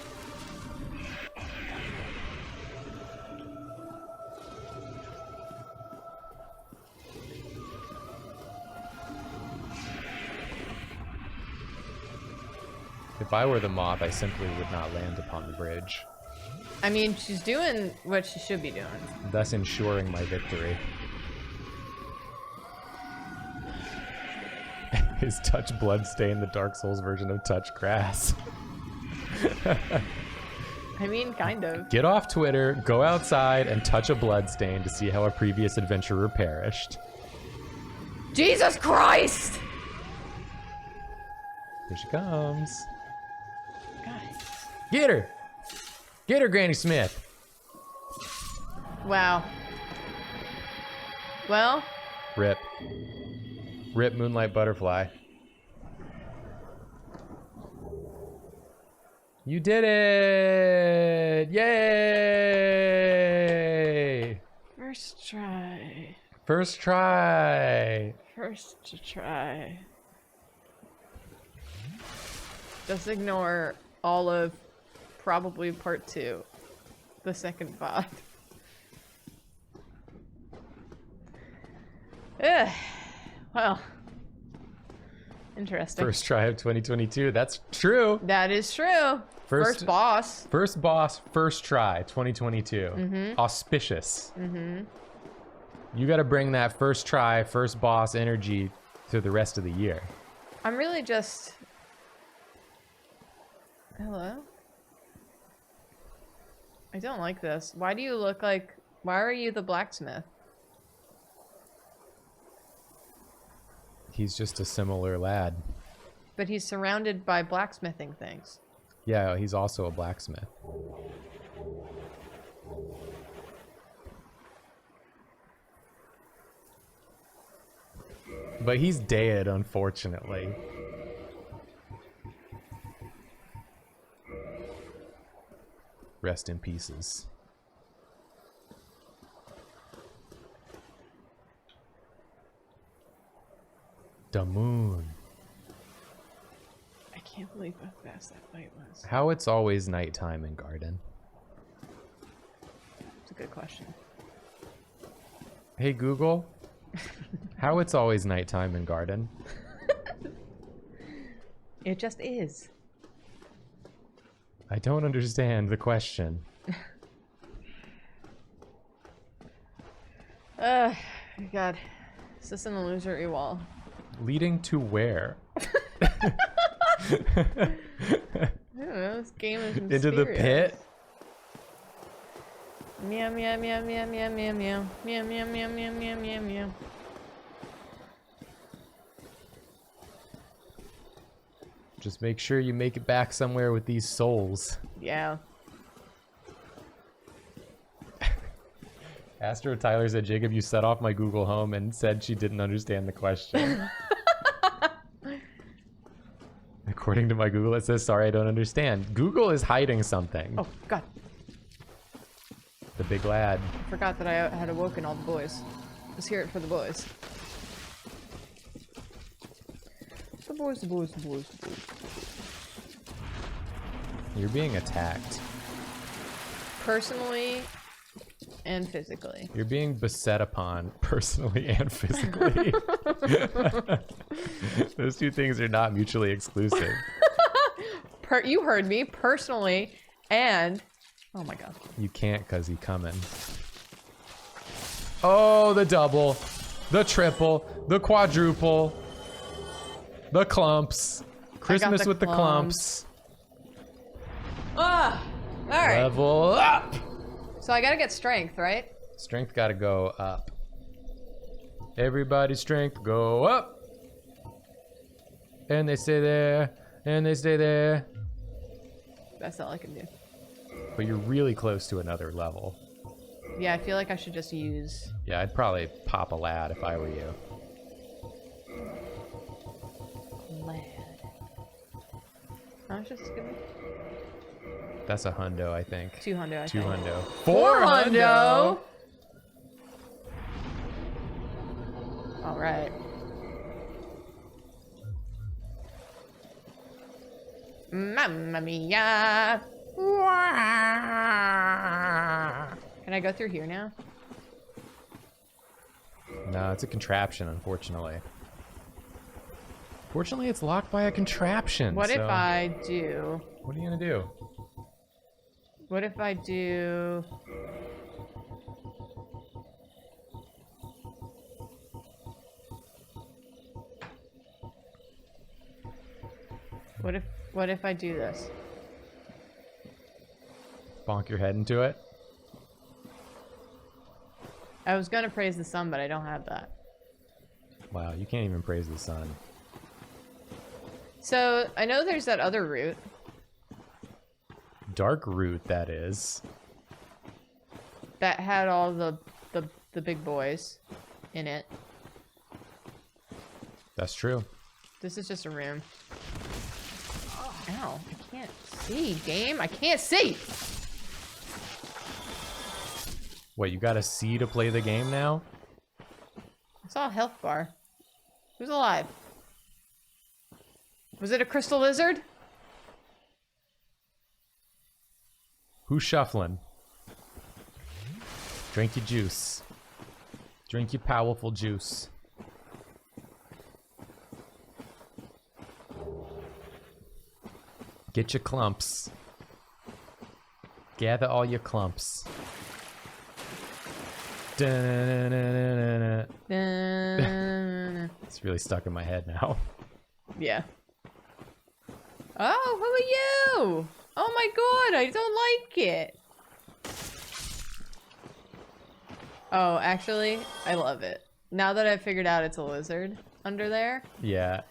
If I were the moth, I simply would not land upon the bridge, I mean, she's doing what she should be doing. thus ensuring my victory. Is touch bloodstain the Dark Souls version of touch grass? I mean, kind of. Get off Twitter, go outside, and touch a bloodstain to see how a previous adventurer perished. Jesus Christ! Here she comes. God. Get her! Get her, Granny Smith! Wow. Well, Rip. Rip Moonlight Butterfly. You did it! Yay! first try. First try. First to try. Just ignore all of probably part 2. The second VOD. Ugh. Well. Interesting. First try of 2022. That's true. That is true. First boss. First boss, first try, 2022. Auspicious. You got to bring that first try, first boss energy to the rest of the year. I'm really just... Hello? I don't like this. Why do you look like... Why are you the blacksmith? He's just a similar lad. But he's surrounded by blacksmithing things. Yeah, he's also a blacksmith. But he's dead, unfortunately. Rest in pieces. The moon. I can't believe how fast that fight was. How it's always nighttime in Garden. It's a good question. Hey Google, how it's always nighttime in Garden. It just is. I don't understand the question. God. Is this an illusory wall? Leading to where? I don't know, this game is mysterious. Into the pit? Meow meow meow meow meow meow meow meow meow meow meow meow meow meow. Just make sure you make it back somewhere with these souls. Yeah. Astro Tyler said, Jacob, you set off my Google Home and said she didn't understand the question. According to my Google, it says, sorry, I don't understand. Google is hiding something. Oh, God. The big lad. I forgot that I had awoken all the boys. Let's hear it for the boys. The boys, the boys, the boys, the boys. You're being attacked. Personally and physically. You're being beset upon personally and physically. Those two things are not mutually exclusive. You heard me. Personally and... Oh my god. You can't because he coming. Oh, the double. The triple. The quadruple. The clumps. Christmas with the clumps. Ah! Alright. Level up! So I gotta get strength, right? Strength gotta go up. Everybody's strength go up. And they stay there. And they stay there. That's all I can do. But you're really close to another level. Yeah, I feel like I should just use... Yeah, I'd probably pop a lad if I were you. Lad. How much is this gonna be? That's a hundo, I think. 200, I 2 think. hundo. 4 hundo! Alright. Mamma mia! Can I go through here now? No, it's a contraption, unfortunately. Fortunately, it's locked by a contraption. What if so- I do... What are you gonna do? What if I do... What if I do this? Bonk your head into it? I was gonna praise the sun, but I don't have that. Wow, you can't even praise the sun. So, I know there's that other route. Dark root, that is. That had all the big boys in it. That's true. This is just a room. Ow, I can't see, game. I can't see! What, you got a C to play the game now? I saw a health bar. Who's alive? Was it a crystal lizard? Who's shuffling? Drink your juice. Drink your powerful juice. Get your clumps. Gather all your clumps. Da-na-na-na-na-na. It's really stuck in my head now. Yeah. Oh, who are you? Oh my god, I don't like it. Oh, actually, I love it. Now that I've figured out it's a lizard under there. Yeah.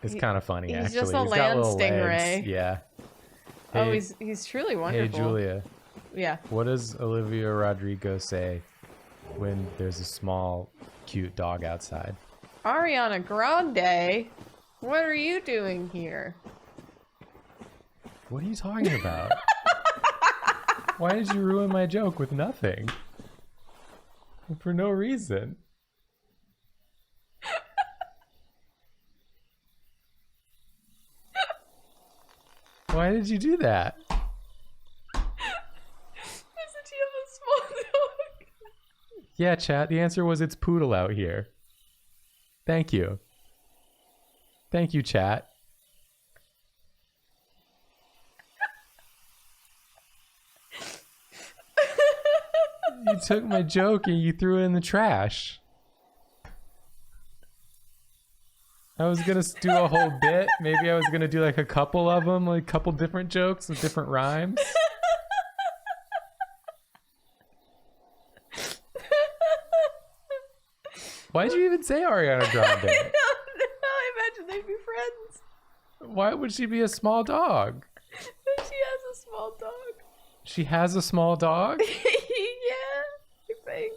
It's kind of funny, he's actually. just a He's got land little stingray. legs. Yeah. Oh, Hey- he's truly wonderful. Hey, Julia. Yeah. What does Olivia Rodrigo say when there's a small, cute dog outside? Ariana Grande? What are you doing here? What are you talking about? Why did you ruin my joke with nothing? For no reason. Why did you do that? Doesn't he have a small dog? Yeah, chat, the answer was it's poodle out here. Thank you. Thank you, chat. You took my joke and you threw it in the trash. I was gonna do a whole bit. Maybe I was gonna do like a couple of them, like a couple different jokes with different rhymes. Why'd you even say Ariana Grande? I don't know. I imagine they'd be friends. Why would she be a small dog? She has a small dog. She has a small dog? Yeah, I think.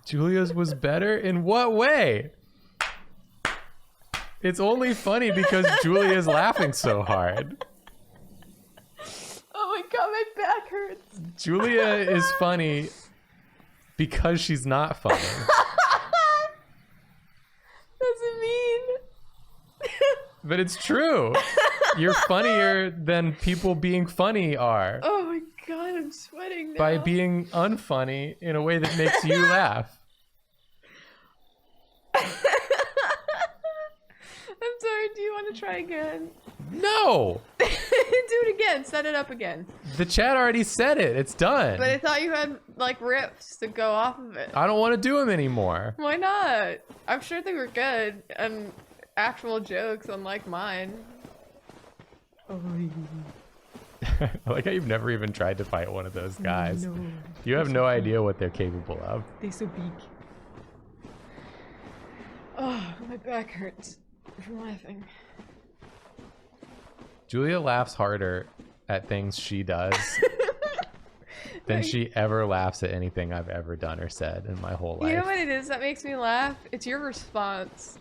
Julia's was better? In what way? It's only funny because Julia's laughing so hard. Oh my god, my back hurts. Julia is funny because she's not funny. Doesn't mean. But it's true. You're funnier than people being funny are. Oh my god, I'm sweating now. By being unfunny in a way that makes you laugh. I'm sorry, do you want to try again? No! Do it again, set it up again. The chat already said it. It's done. But I thought you had, like, riffs to go off of it. I don't want to do them anymore. Why not? I'm sure they were good and actual jokes, unlike mine. Oh, I like how you've never even tried to fight one of those guys. no. You have no idea what they're capable of. They're so big. Oh, my back hurts from laughing. Julia laughs harder at things she does than she ever laughs at anything I've ever done or said in my whole life. You know what it is that makes me laugh? It's your response.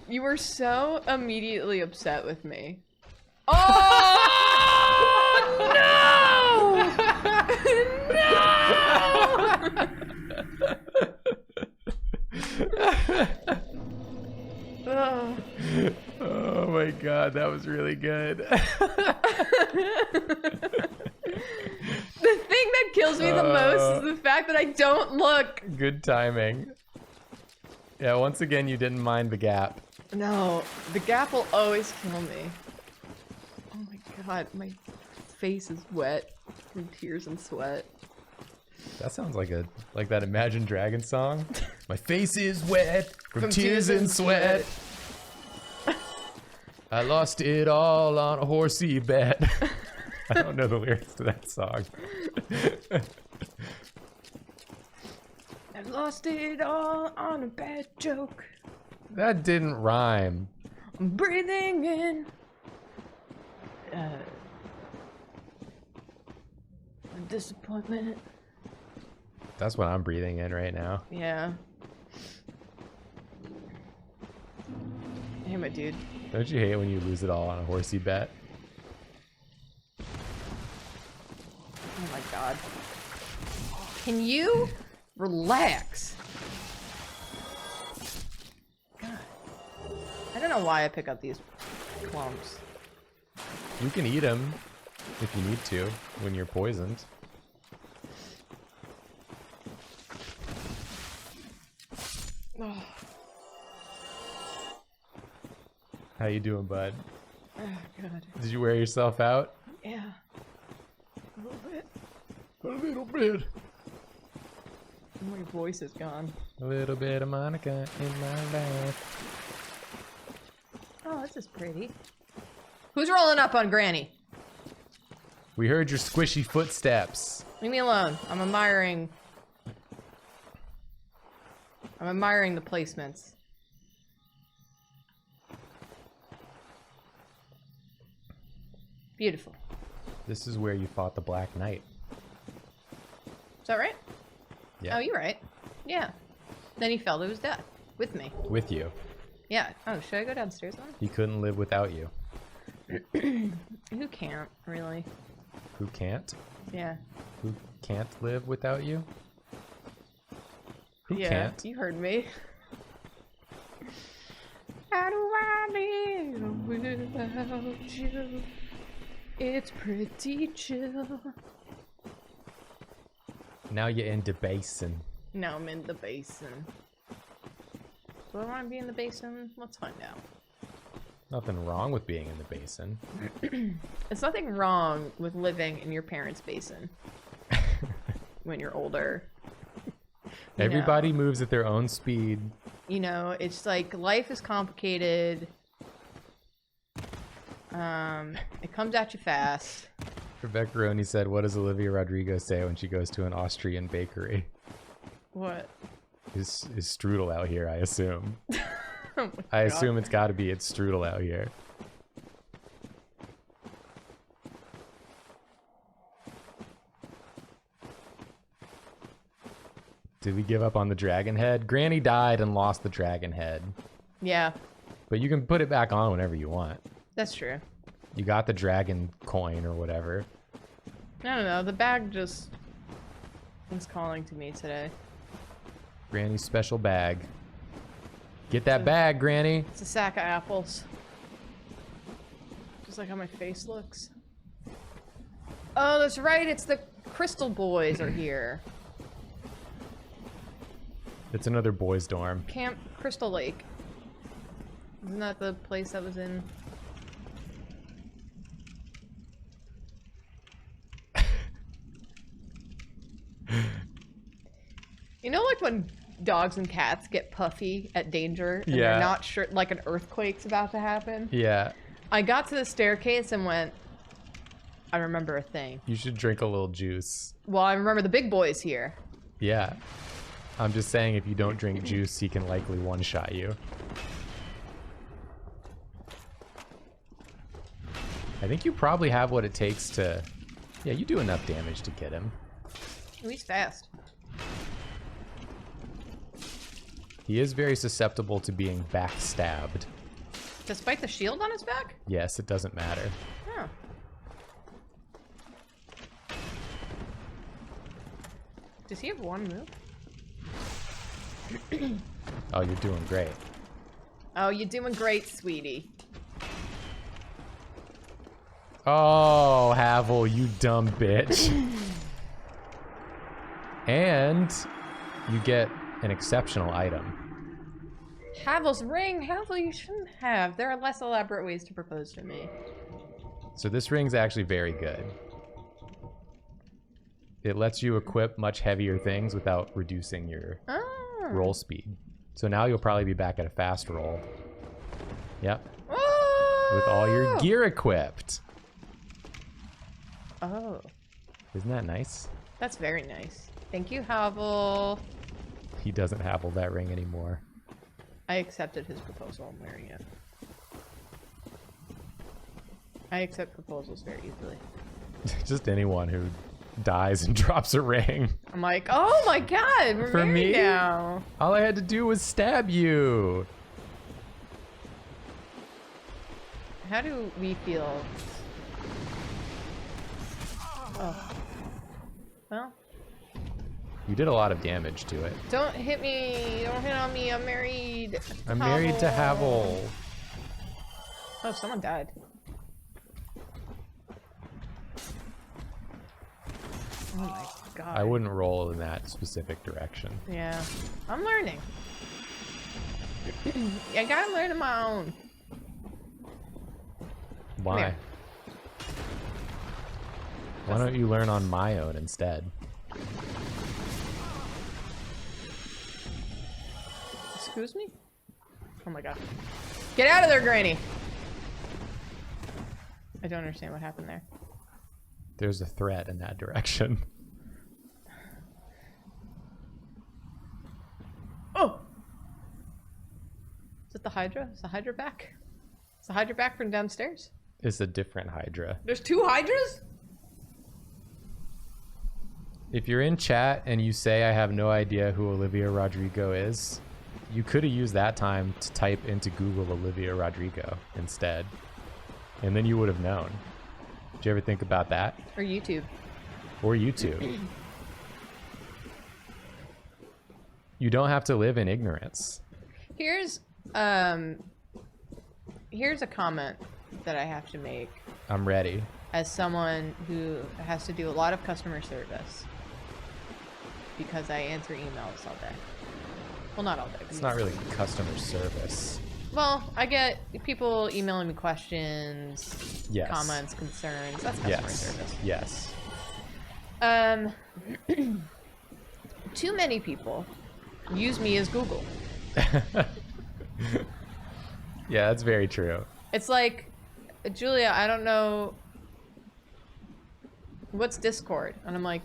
You were so immediately upset with me. Oh no! Oh. Oh my god, that was really good. The thing that kills me the most is the fact that I don't look. Good timing. Yeah, once again, you didn't mind the gap. No, the gap will always kill me. Oh my god, my face is wet from tears and sweat. That sounds like that Imagine Dragons song. My face is wet from tears and sweat. I lost it all on a horsey bet. I don't know the lyrics to that song. I lost it all on a bad joke. That didn't rhyme. I'm breathing in. Disappointment. That's what I'm breathing in right now. Yeah. Hey, my dude. Don't you hate when you lose it all on a horsey bet? Oh my god. Can you relax? God. I don't know why I pick up these clumps. You can eat them if you need to when you're poisoned. Oh, How you doing, bud? God. Did you wear yourself out? Yeah. A little bit. A little bit. My voice is gone. A little bit of Monica in my life. Oh, this is pretty. Who's rolling up on Granny? We heard your squishy footsteps. Leave me alone. I'm admiring the placements. Beautiful. This is where you fought the Black Knight. Is that right? Yeah. Oh, you're right. Yeah. Then he fell to his death. With me. With you. Yeah. Oh, should I go downstairs now? He couldn't live without you. Who can't, really? Who can't? Yeah. Who can't live without you? Who Yeah, can't? you heard me. How do I live without you? It's pretty chill. Now you're into basin. Now I'm in the basin. Do I want to be in the basin? Let's find out. Nothing wrong with being in the basin. There's nothing wrong with living in your parents' basin when you're older. Everybody moves at their own speed. You know, it's like life is complicated. It comes at you fast. Rebecca Roney said, what does Olivia Rodrigo say when she goes to an Austrian bakery? What? Is strudel out here, I assume. Oh I assume it's got to be it's strudel out here. Did we give up on the dragon head? Granny died and lost the dragon head. Yeah, But you can put it back on whenever you want. that's true. You got the dragon coin or whatever. I don't know. The bag just was calling to me today. Granny's special bag. Get that bag, Granny. It's a sack of apples. Just like how my face looks. Oh, that's right. It's the Crystal Boys are here. It's another boys' dorm. Camp Crystal Lake. Isn't that the place that was in? You know, like when dogs and cats get puffy at danger and Yeah. they're not sure, like an earthquake's about to happen? Yeah. I got to the staircase and went, I remember a thing. You should drink a little juice. Well, I remember the big boy's here. Yeah. I'm just saying if you don't drink juice, he can likely one-shot you. I think you probably have what it takes to... Yeah, you do enough damage to get him. Oh, he's fast. He is very susceptible to being backstabbed. Despite the shield on his back? Yes, it doesn't matter. Oh. Does he have one move? Oh, you're doing great. Oh, you're doing great, sweetie. Oh, Havel, you dumb bitch. And you get an exceptional item. Havel's ring? Havel, you shouldn't have. There are less elaborate ways to propose to me. So this ring's actually very good. It lets you equip much heavier things without reducing your roll speed. So now you'll probably be back at a fast roll. Yep. Oh! With all your gear equipped. Oh, Isn't that nice? that's very nice. Thank you, Havel. He doesn't have all that ring anymore. I accepted his proposal. I'm wearing it. I accept proposals very easily. Just anyone who dies and drops a ring. I'm like, oh my god, we're For married me? now. All I had to do was stab you. How do we feel? Oh. Well, You did a lot of damage to it. don't hit me. Don't hit on me. I'm married. I'm married to Havel. Oh, someone died. Oh my god. I wouldn't roll in that specific direction. Yeah. I'm learning. I gotta learn on my own. Why? here. Why don't you learn on my own instead? Excuse me? Oh my god. Get out of there, Granny! I don't understand what happened there. There's a threat in that direction. Oh! Is it the Hydra? Is the Hydra back? Is the Hydra back from downstairs? It's a different Hydra. There's two Hydras? If you're in chat and you say I have no idea who Olivia Rodrigo is, you could have used that time to type into Google Olivia Rodrigo instead. And then you would have known. Did you ever think about that? Or YouTube. Or YouTube. You don't have to live in ignorance. Here's a comment that I have to make. I'm ready. As someone who has to do a lot of customer service. Because I answer emails all day. Well, not all day. It's not really customer service. Well, I get people emailing me questions, yes. comments, concerns. That's customer service. Yes. Too many people use me as Google. Yeah, that's very true. It's like, Julia, I don't know what's Discord, and I'm like,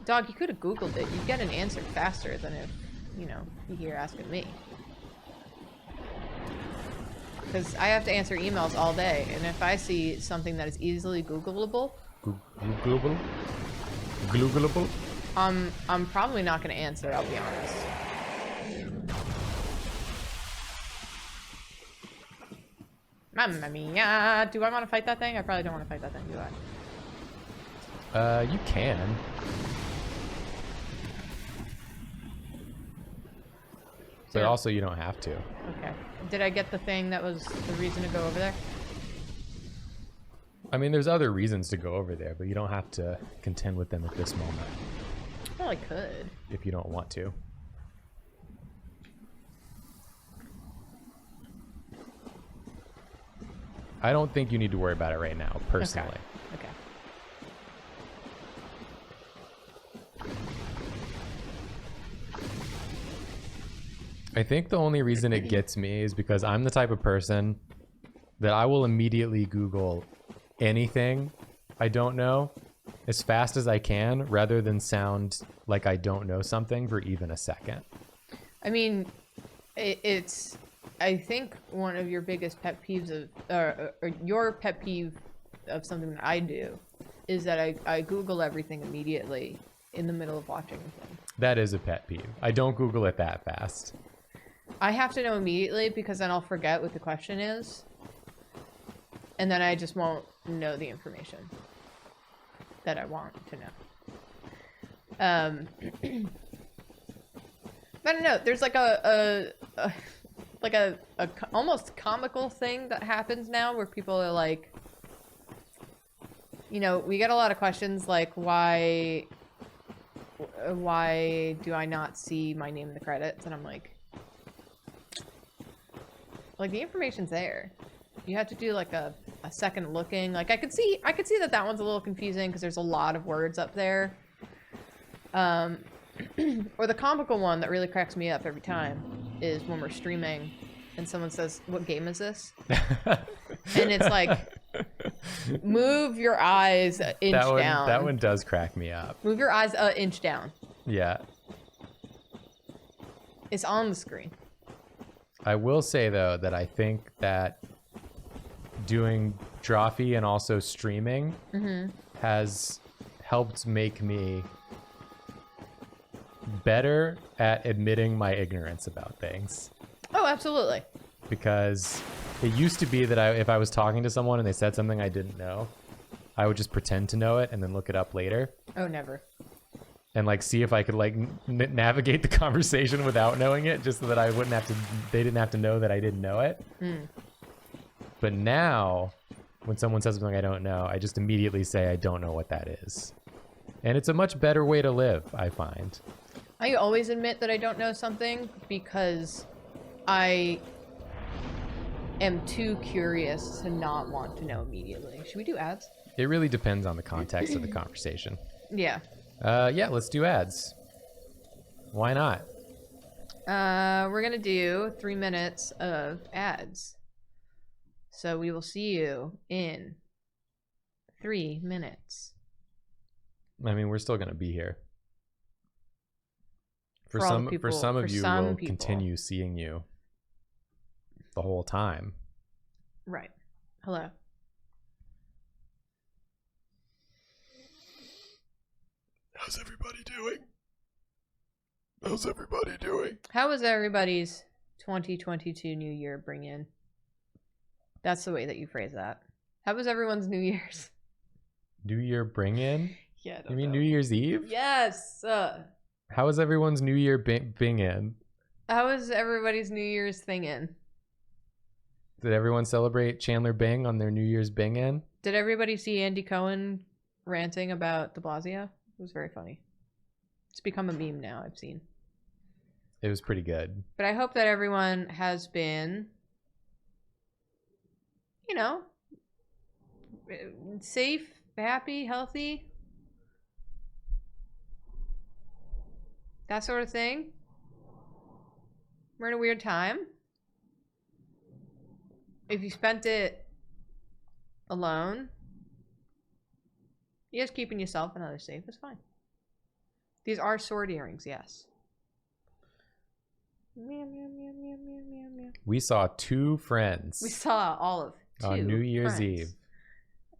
dog, you could have Googled it. You'd get an answer faster than if, you here asking me. Because I have to answer emails all day, and if I see something that is easily Googleable, Googleable? I'm probably not going to answer, I'll be honest. Mamma mia. Do I want to fight that thing? I probably don't want to fight that thing, do I? You can. But also you don't have to. Okay. Did I get the thing that was the reason to go over there? I mean, there's other reasons to go over there, but you don't have to contend with them at this moment. Well, I could. If you don't want to. I don't think you need to worry about it right now, personally. Okay. I think the only reason it gets me is because I'm the type of person that I will immediately Google anything I don't know as fast as I can rather than sound like I don't know something for even a second. I mean, it's... I think one of your biggest pet peeves of... or your pet peeve of something that I do is that I Google everything immediately in the middle of watching a thing. That is a pet peeve. I don't Google it that fast. I have to know immediately because then I'll forget what the question is. And then I just won't know the information that I want to know. I don't know. There's like a almost comical thing that happens now where people are like, we get a lot of questions like, why do I not see my name in the credits? And I'm like the information's there. You have to do like a second looking. Like I could see that one's a little confusing because there's a lot of words up there. Or the comical one that really cracks me up every time is when we're streaming and someone says, "What game is this?" And it's like, move your eyes an inch down. That one does crack me up. Move your eyes an inch down. Yeah. It's on the screen. I will say, though, that I think that doing Drawfee and also streaming has helped make me better at admitting my ignorance about things. Oh, absolutely. Because it used to be that if I was talking to someone and they said something I didn't know, I would just pretend to know it and then look it up later. Oh, never. And like see if I could like navigate the conversation without knowing it, just so that I wouldn't have to. They didn't have to know that I didn't know it. But now, when someone says something I don't know, I just immediately say I don't know what that is, and it's a much better way to live, I find. I always admit that I don't know something because I am too curious to not want to know immediately. Should we do ads? It really depends on the context of the conversation. Yeah. Yeah, let's do ads. Why not? We're gonna do 3 minutes of ads. So we will see you in 3 minutes. I mean, we're still gonna be here. For all some the people- of for you, some we'll people. continue seeing you the whole time. Right. Hello. How's everybody doing? How's everybody doing? How was everybody's 2022 New Year bring in? That's the way that you phrase that. How was everyone's New Year's? New Year bring in? Yeah. You mean New Year's Eve? Yes. How was everyone's New Year bing in? How was everybody's New Year's thing in? Did everyone celebrate Chandler Bing on their New Year's bing in? Did everybody see Andy Cohen ranting about de Blasio? It was very funny. It's become a meme now, I've seen. It was pretty good. But I hope that everyone has been, you know, safe, happy, healthy. That sort of thing. We're in a weird time. If you spent it alone, you just keeping yourself and others safe is fine. These are sword earrings, yes. Meow, meow, meow, meow, meow, meow, meow. We saw two friends. We saw all of two on New Year's friends. Eve.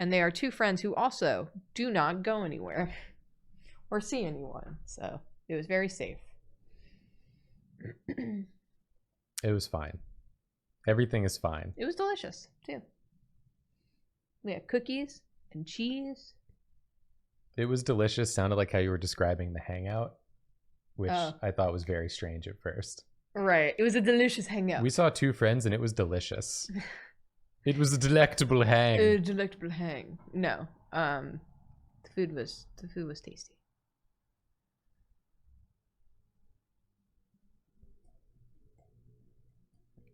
And they are two friends who also do not go anywhere or see anyone. So it was very safe. It was fine. Everything is fine. It was delicious, too. We had cookies and cheese. It was delicious. Sounded like how you were describing the hangout, which I thought was very strange at first. Right. It was a delicious hangout. We saw two friends and it was delicious. It was a delectable hang. A delectable hang. No. The food was tasty.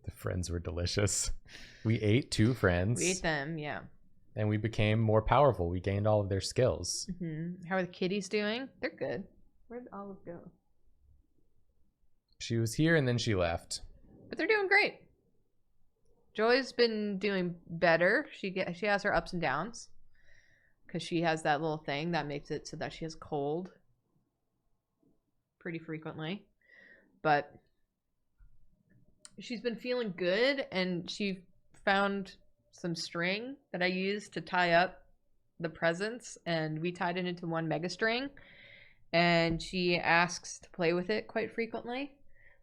The friends were delicious. We ate two friends. We ate them, yeah. And we became more powerful. We gained all of their skills. Mm-hmm. How are the kitties doing? They're good. Where'd Olive go? She was here and then she left. But they're doing great. Joy's been doing better. She has her ups and downs. Because she has that little thing that makes it so that she has cold. Pretty frequently. But she's been feeling good, and she found some string that I used to tie up the presents, and we tied it into one mega string, and she asks to play with it quite frequently.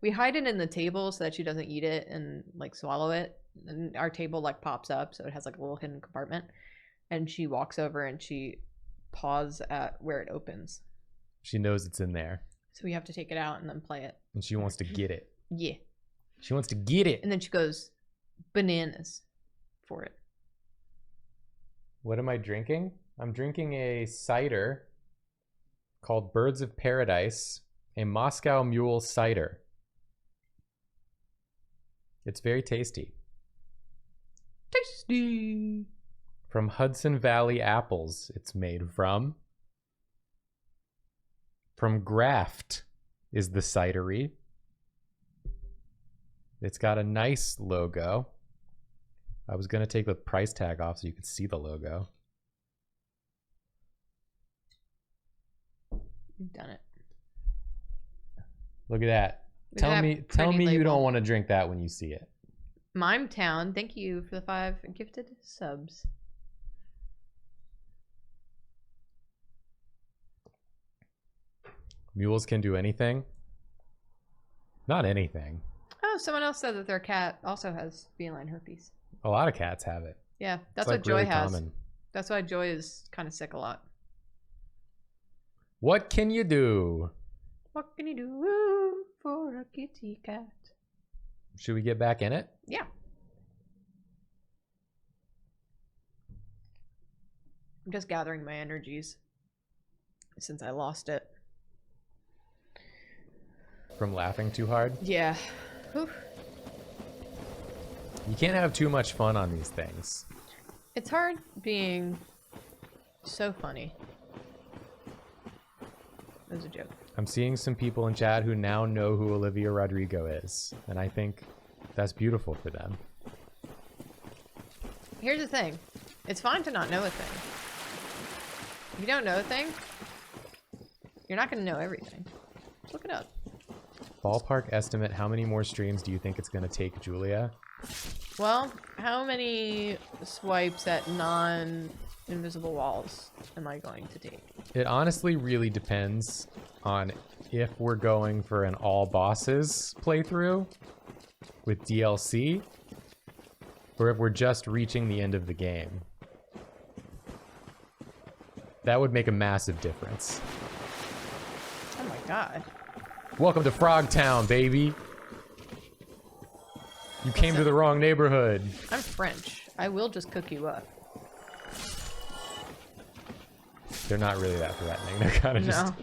We hide it in the table so that she doesn't eat it and like swallow it, and our table like pops up so it has like a little hidden compartment, and she walks over and she paws at where it opens. She knows it's in there. So we have to take it out and then play it. And she wants to get it. Yeah. She wants to get it. And then she goes bananas for it. What am I drinking? I'm drinking a cider called Birds of Paradise, a Moscow Mule cider. It's very tasty. Tasty. From Hudson Valley apples, it's made from. From Graft is the cidery. It's got a nice logo. I was going to take the price tag off so you could see the logo. You've done it. Look at that. Tell me you don't want to drink that when you see it. Mime Town, thank you for the 5 gifted subs. Mules can do anything? Not anything. Oh, someone else said that their cat also has feline herpes. A lot of cats have it. Yeah, that's It's what like Joy really has. common. That's why Joy is kind of sick a lot. What can you do? What can you do for a kitty cat? Should we get back in it? Yeah. I'm just gathering my energies since I lost it. From laughing too hard? Yeah. Whew. You can't have too much fun on these things. It's hard being so funny. It was a joke. I'm seeing some people in chat who now know who Olivia Rodrigo is, and I think that's beautiful for them. Here's the thing. It's fine to not know a thing. If you don't know a thing, you're not going to know everything. Look it up. Ballpark estimate, how many more streams do you think it's going to take, Julia? Well, how many swipes at non-invisible walls am I going to take? It honestly really depends on if we're going for an all bosses playthrough with DLC, or if we're just reaching the end of the game. That would make a massive difference. Oh my god. Welcome to Frogtown, baby. You came to the wrong neighborhood. I'm French. I will just cook you up. They're not really that threatening. They're kind of just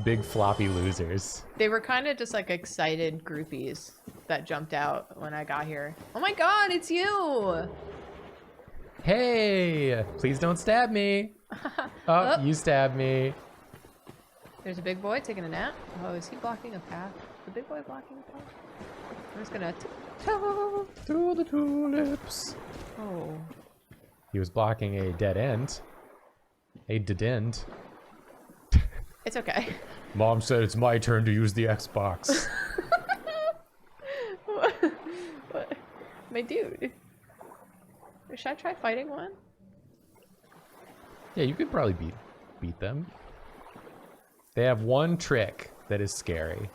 big floppy losers. They were kind of just like excited groupies that jumped out when I got here. Oh my god, it's you! Hey! Please don't stab me. Oh, you stabbed me. There's a big boy taking a nap. Oh, is he blocking a path? The big boy blocking a path? I'm just gonna tiptoe through the tulips. Oh. He was blocking a dead end. A dead end. It's okay. Mom said it's my turn to use the Xbox. What? My dude. Should I try fighting one? Yeah, you could probably beat them. They have one trick that is scary.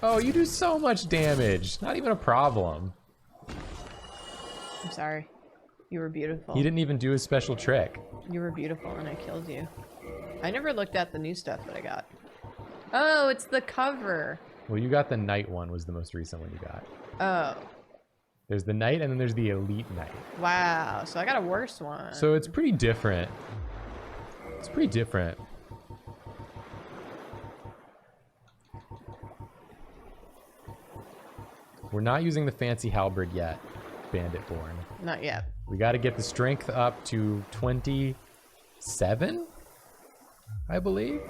Oh, you do so much damage. Not even a problem. I'm sorry. You were beautiful. He didn't even do his special trick. You were beautiful and I killed you. I never looked at the new stuff that I got. Oh, it's the cover. Well, you got the Knight one, was the most recent one you got. Oh. There's the Knight and then there's the Elite Knight. Wow, so I got a worse one. So it's pretty different. It's pretty different. We're not using the fancy halberd yet, Banditborn. Not yet. We got to get the strength up to 27, I believe.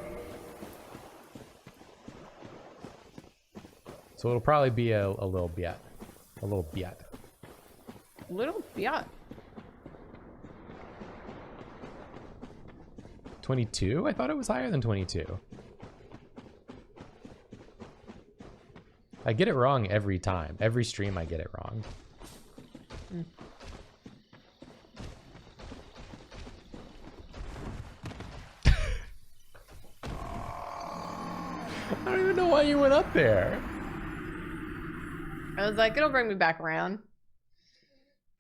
So it'll probably be a little bit. A little bit. Little bit. 22? I thought it was higher than 22. I get it wrong every time. Every stream I get it wrong. Mm. I don't even know why you went up there. I was like, it'll bring me back around.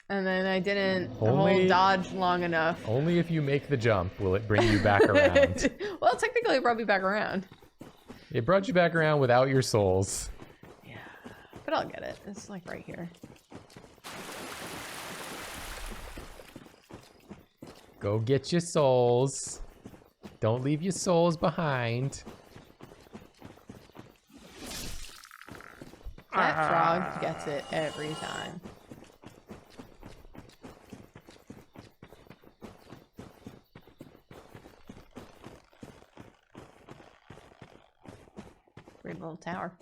And then I didn't Only- hold dodge long enough. Only if you make the jump will it bring you back around. Well, technically it brought me back around. It brought you back around without your souls. Yeah, but I'll get it. It's like right here. Go get your souls. Don't leave your souls behind. That frog gets it every time. Weird little tower.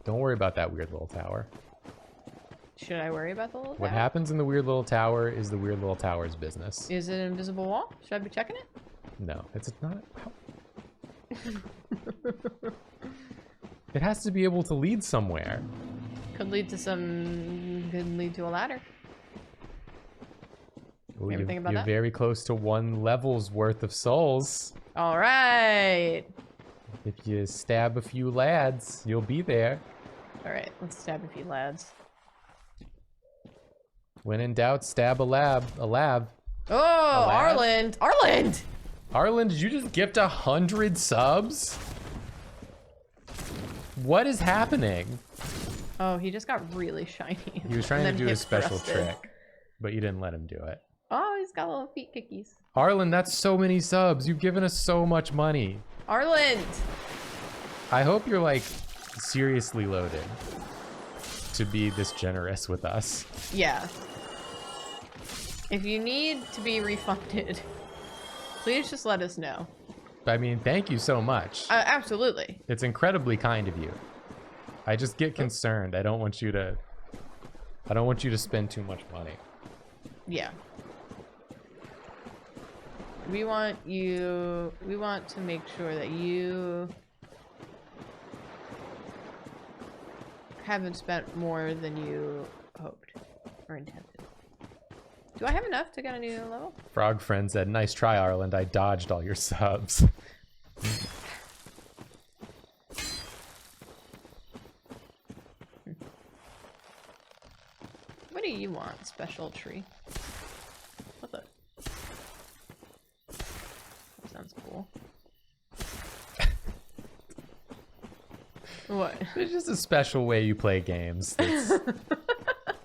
Don't worry about that weird little tower. Should I worry about the little tower? What happens in the weird little tower is the weird little tower's business. Is it an invisible wall? Should I be checking it? No, it's not. It has to be able to lead somewhere. Could lead to a ladder. Ooh, You ever think about you're that? very close to one level's worth of souls. All right. If you stab a few lads, you'll be there. All right, let's stab a few lads. When in doubt, stab a lab. Oh, lab? Arland! Arland! Arlen, did you just gift 100 subs? What is happening? Oh, he just got really shiny. He was trying to And do then his special hip-thrusted. trick, but you didn't let him do it. Oh, he's got little feet kickies. Arlen, that's so many subs. You've given us so much money. Arland! I hope you're like seriously loaded to be this generous with us. Yeah. If you need to be refunded, please just let us know. I mean, thank you so much. Absolutely. It's incredibly kind of you. I just get concerned. I don't want you to spend too much money. Yeah. We want to make sure that you haven't spent more than you hoped. Or intended. Do I have enough to get a new level? Frog friend said, "Nice try, Arland. I dodged all your subs." What do you want, special tree? What the? That sounds cool. What? It's just a special way you play games. That's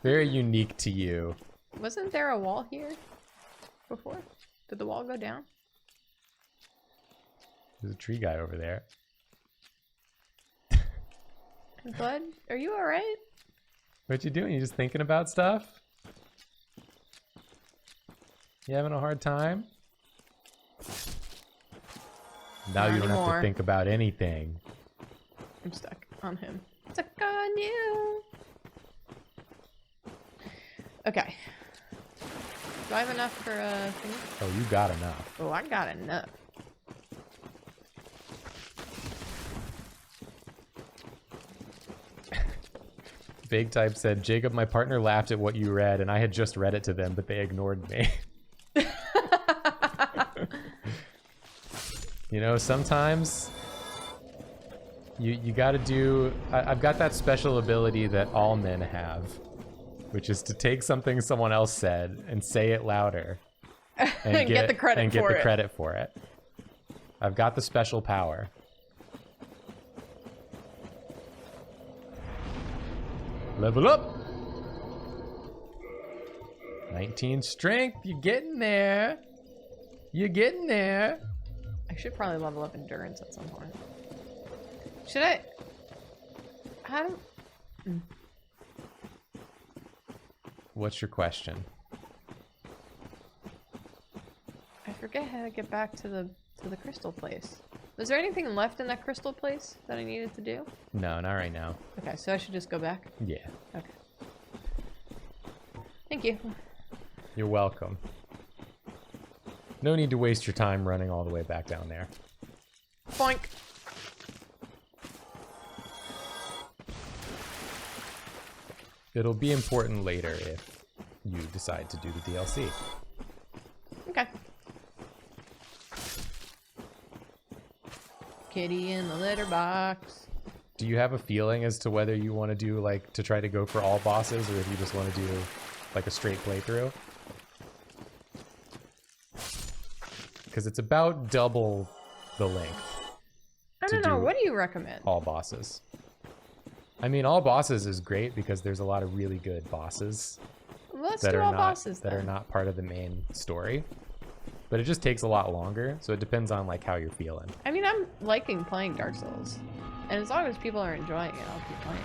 very unique to you. Wasn't there a wall here before? Did the wall go down? There's a tree guy over there. Bud, are you alright? What you doing? You just thinking about stuff? You having a hard time? Now Not you don't have anymore. to think about anything. I'm stuck on him. Stuck on you. Okay. Do I have enough for a thing? Oh, you got enough. Oh, I got enough. Big Type said, "Jacob, my partner laughed at what you read, and I had just read it to them, but they ignored me." You know, sometimes you gotta do... I've got that special ability that all men have, which is to take something someone else said and say it louder. And get the credit for it. I've got the special power. Level up! 19 strength, you're getting there. You're getting there. I should probably level up endurance at some point. Should I? How do... What's your question? I forget how to get back to the crystal place. Was there anything left in that crystal place that I needed to do? No, not right now. Okay, so I should just go back? Yeah. Okay. Thank you. You're welcome. No need to waste your time running all the way back down there. Boink. It'll be important later if you decide to do the DLC. Okay. Kitty in the litter box. Do you have a feeling as to whether you want to do, like, to try to go for all bosses, or if you just want to do, like, a straight playthrough? Because it's about double the length. I don't know. What do you recommend? All bosses. I mean, all bosses is great because there's a lot of really good bosses Let's that do are all not bosses that then. are not part of the main story. But it just takes a lot longer, so it depends on like how you're feeling. I mean, I'm liking playing Dark Souls, and as long as people are enjoying it, I'll keep playing.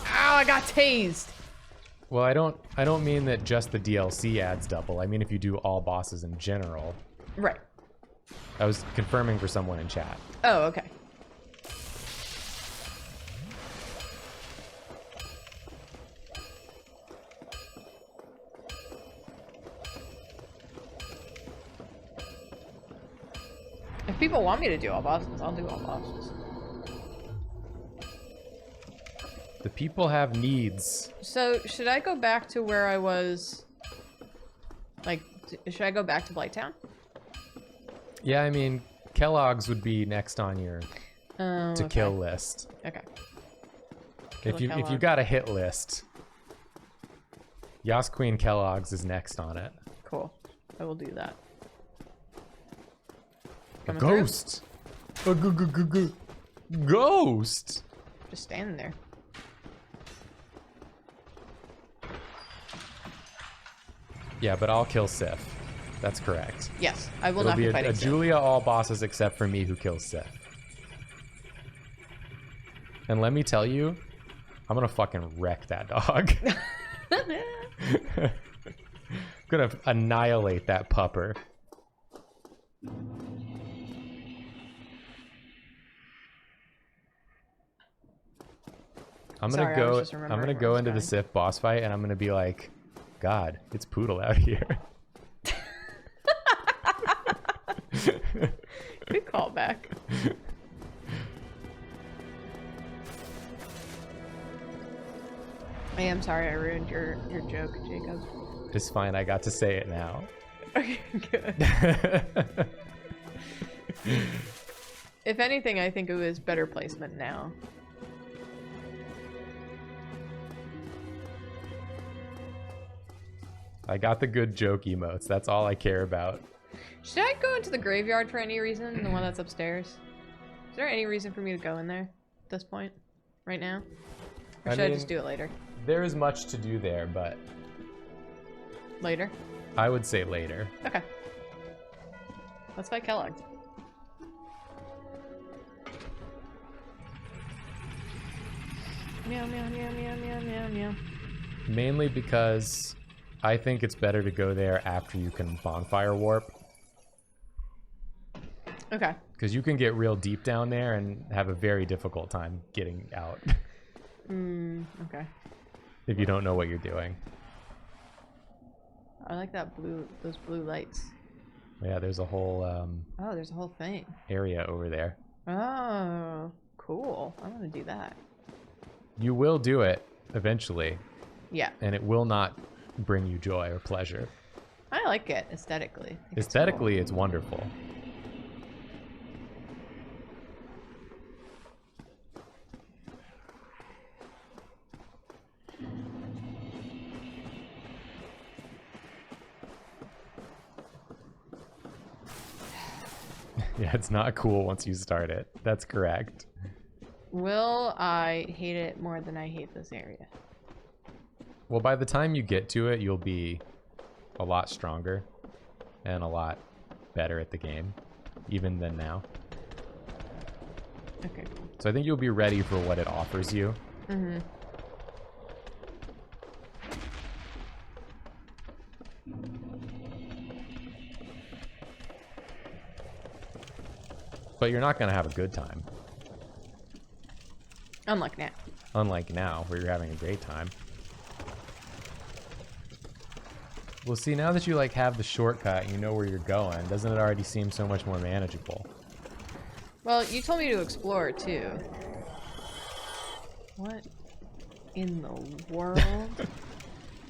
Ow! I got tased. Well, I don't mean that just the DLC adds double. I mean if you do all bosses in general. Right. I was confirming for someone in chat. Oh, okay. If people want me to do all bosses, I'll do all bosses. The people have needs. So, should I go back to where I was? Like, should I go back to Blighttown? Yeah, I mean, Kellogg's would be next on your to kill list. Okay. If you got a hit list, Yas Queen Kellogg's is next on it. Cool. I will do that. A Coming through? ghost. A ghost. Just standing there. Yeah, but I'll kill Sif. That's correct. Yes, I will It'll not be be a fighting Sif. Julia all bosses except for me who kills Sif. And let me tell you, I'm gonna fucking wreck that dog. I'm gonna annihilate that pupper. I'm Sorry, I was just gonna remembering go where I was into the going. Sif boss fight and I'm gonna be like, God, it's poodle out here. Good callback. I am I'm sorry I ruined your joke, Jacob. It's fine, I got to say it now. Okay, good. If anything, I think it was better placement now. I got the good joke emotes. That's all I care about. Should I go into the graveyard for any reason? The one that's upstairs? Is there any reason for me to go in there at this point? Right now? Or should I just do it later? There is much to do there, but... Later? I would say later. Okay. Let's fight Kellogg. Meow, meow, meow, meow, meow, meow, meow. Mainly because I think it's better to go there after you can bonfire warp. Okay. Because you can get real deep down there and have a very difficult time getting out. Okay. If you don't know what you're doing. I like that those blue lights. Yeah, there's a whole Oh, there's a whole thing. area over there. Oh, cool. I want to do that. You will do it eventually. Yeah. And it will not bring you joy or pleasure. I like it aesthetically. Aesthetically, it's wonderful. Yeah, it's not cool once you start it. That's correct. Will I hate it more than I hate this area? Well, by the time you get to it, you'll be a lot stronger and a lot better at the game, even than now. Okay. So I think you'll be ready for what it offers you. Mm-hmm. But you're not going to have a good time. Unlike now. Unlike now, where you're having a great time. Well, see, now that you like have the shortcut and you know where you're going, doesn't it already seem so much more manageable? Well, you told me to explore too. What in the world?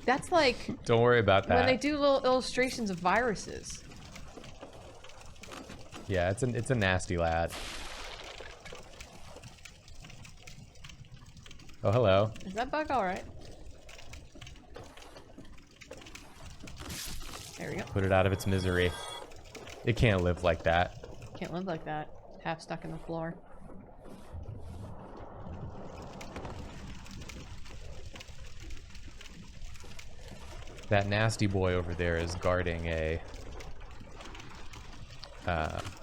That's like... Don't worry about that. when they do little illustrations of viruses. Yeah, it's a nasty lad. Oh, hello. Is that bug alright? There we go. Put it out of its misery. It can't live like that. Can't live like that. Half stuck in the floor. That nasty boy over there is guarding a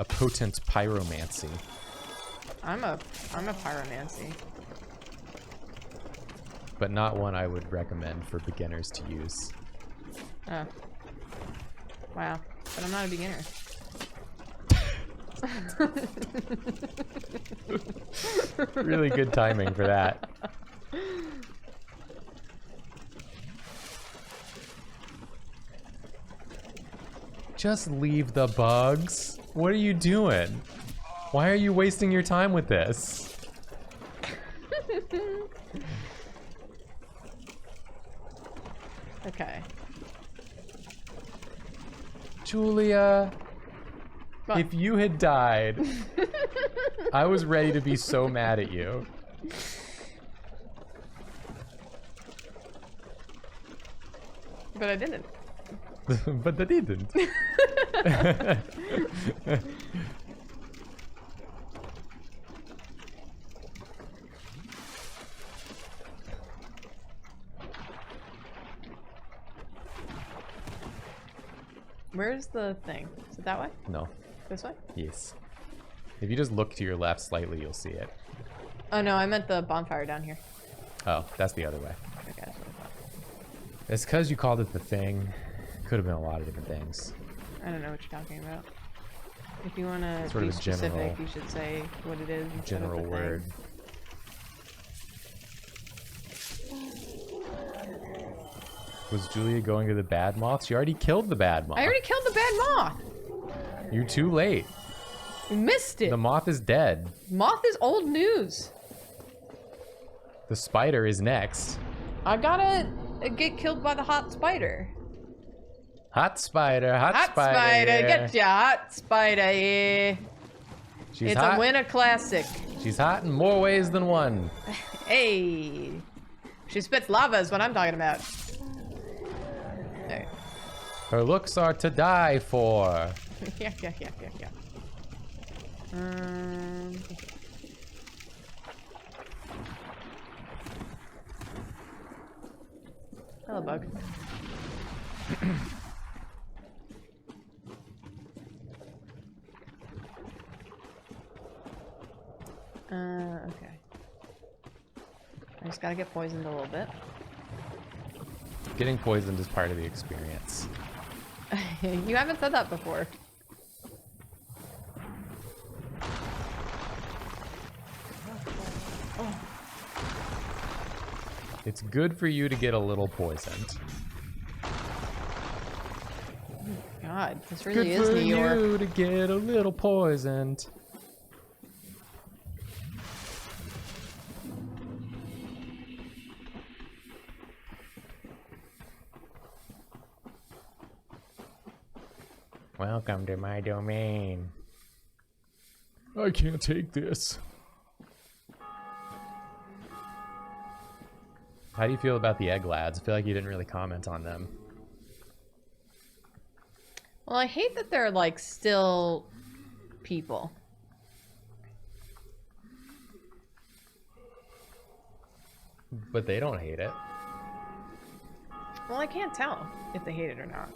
potent pyromancy. I'm a pyromancy. But not one I would recommend for beginners to use. Oh. Wow. But I'm not a beginner. Really good timing for that. Just leave the bugs. What are you doing? Why are you wasting your time with this? Okay. Julia, What? if you had died, I was ready to be so mad at you. But I didn't. But I didn't. Where's the thing? Is it that way? No. This way? Yes. If you just look to your left slightly, you'll see it. Oh no, I meant the bonfire down here. Oh, that's the other way. Okay, that's what I thought. It's because you called it the thing. Could have been a lot of different things. I don't know what you're talking about. If you want to Sort be of a general- specific, you should say what it is. instead of General the word. thing. Was Julia going to the bad moth? She already killed the bad moth. I already killed the bad moth. You're too late. You missed it. The moth is dead. Moth is old news. The spider is next. I gotta get killed by the hot spider. Hot spider, hot spider. Hot spider, get ya, hot spider, yeah. She's It's hot. a winter classic. She's hot in more ways than one. Hey. She spits lava is what I'm talking about. Alright. Her looks are to die for. Yeah. Hello, bug. Okay. I just gotta get poisoned a little bit. Getting poisoned is part of the experience. You haven't said that before. It's good for you to get a little poisoned. God, this really Good is for New York. you to get a little poisoned. Welcome to my domain. I can't take this. How do you feel about the egg lads? I feel like you didn't really comment on them. Well, I hate that they're, like, still people. But they don't hate it. Well, I can't tell if they hate it or not.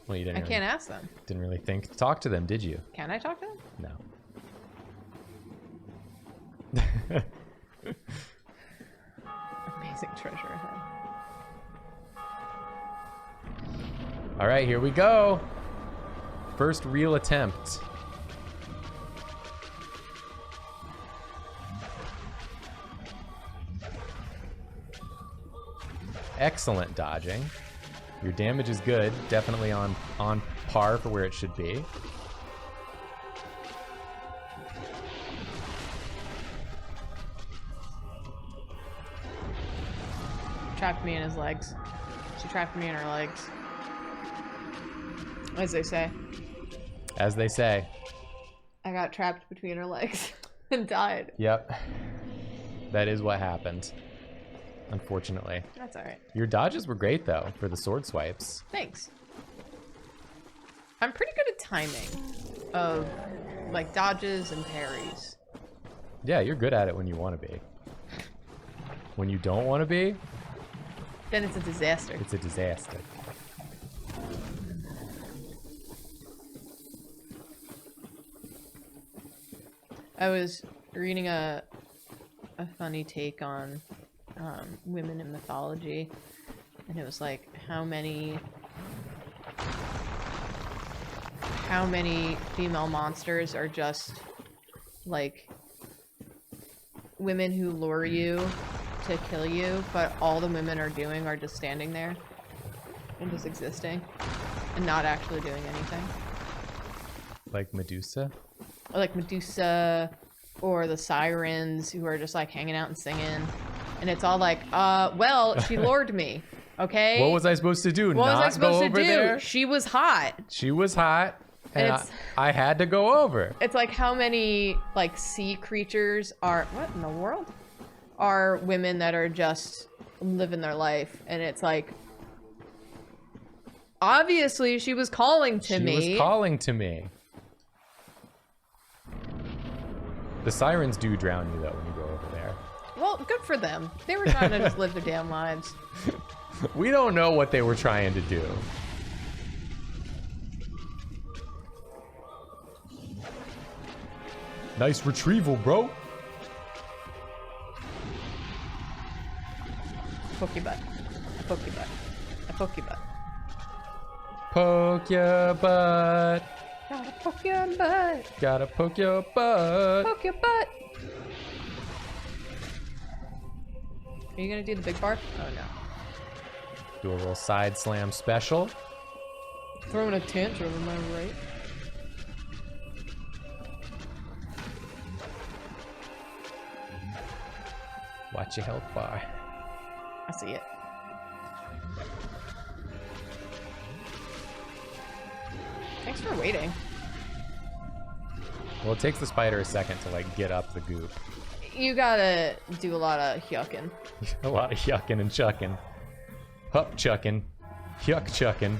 Well, you didn't. I can't ask them. Didn't really think to talk to them, did you? Can I talk to them? No. Amazing treasure ahead. All right, here we go. First real attempt. Excellent dodging. Your damage is good, definitely on par for where it should be. Trapped me in his legs. She trapped me in her legs. As they say. As they say. I got trapped between her legs and died. Yep. That is what happened. Unfortunately. That's alright. Your dodges were great, though, for the sword swipes. Thanks. I'm pretty good at timing of, like, dodges and parries. Yeah, you're good at it when you want to be. When you don't want to be, then it's a disaster. It's a disaster. I was reading a funny take on women in mythology, and it was like how many female monsters are just like women who lure you to kill you, but all the women are doing are just standing there and just existing and not actually doing anything. Like Medusa? Or like Medusa, or the sirens who are just like hanging out and singing. And it's all like, well, she lured me, okay? What was I supposed to do? What was I supposed to do? There? She was hot. She was hot, and I had to go over. It's like how many like sea creatures are, what in the world? Are women that are just living their life. And it's like, obviously she was calling to me. She was calling to me. The sirens do drown you, though, when you go over there. Well, good for them. They were trying to just live their damn lives. We don't know what they were trying to do. Nice retrieval, bro. Poke your butt. I poke your butt. I poke your butt. Poke your butt. Gotta poke your butt. Gotta poke your butt. Poke your butt. Are you gonna do the big bark? Oh no. Do a little side slam special. Throwing a tantrum, am I right? Watch your health bar. I see it. Thanks for waiting. Well, it takes the spider a second to, like, get up the goop. You gotta do a lot of yucking. A lot of yucking and chucking. Hup chucking. Yuck chucking.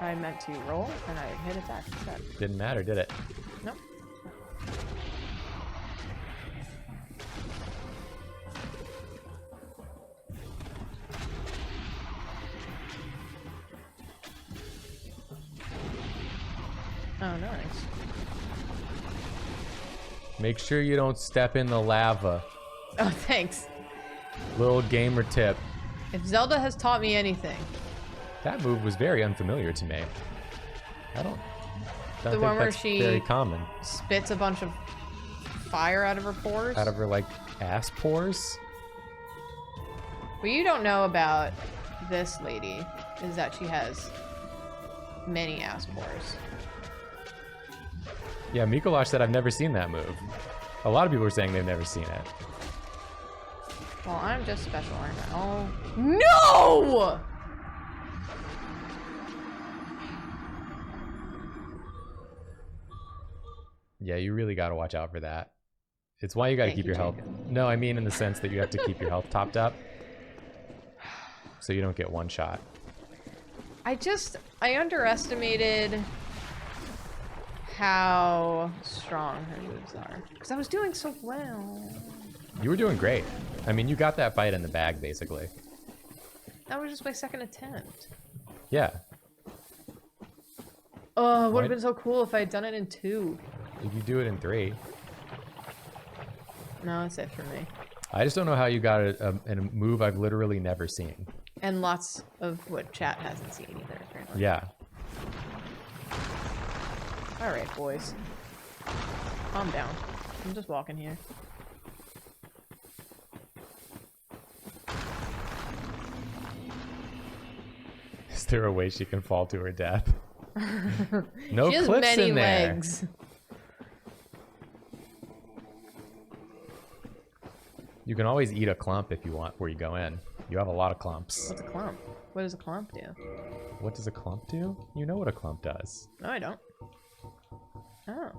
I meant to roll, and I hit attack instead. Didn't matter, did it? Nope. Oh, nice. Make sure you don't step in the lava. Oh, thanks. Little gamer tip. If Zelda has taught me anything. That move was very unfamiliar to me. I don't think one where that's she very common. Spits a bunch of fire out of her pores. Out of her, like, ass pores? What you don't know about this lady is that she has many ass pores. Yeah, Mikolash said I've never seen that move. A lot of people are saying they've never seen it. Well, I'm just special, aren't I? Oh. No! Yeah, you really gotta watch out for that. It's why you gotta keep your health. No, I mean in the sense that you have to keep your health topped up. So you don't get one shot. I underestimated how strong her moves are. Because I was doing so well. You were doing great. I mean, you got that fight in the bag, basically. That was just my second attempt. Yeah. Oh, it would have been so cool if I had done it in 2. If you do it in 3. No, it's it for me. I just don't know how you got a move I've literally never seen. And lots of what chat hasn't seen either, apparently. Yeah. Alright, boys. Calm down. I'm just walking here. Is there a way she can fall to her death? No she has cliffs many in there. legs. You can always eat a clump if you want before you go in. You have a lot of clumps. What's a clump? What does a clump do? What does a clump do? You know what a clump does. No, I don't. Oh.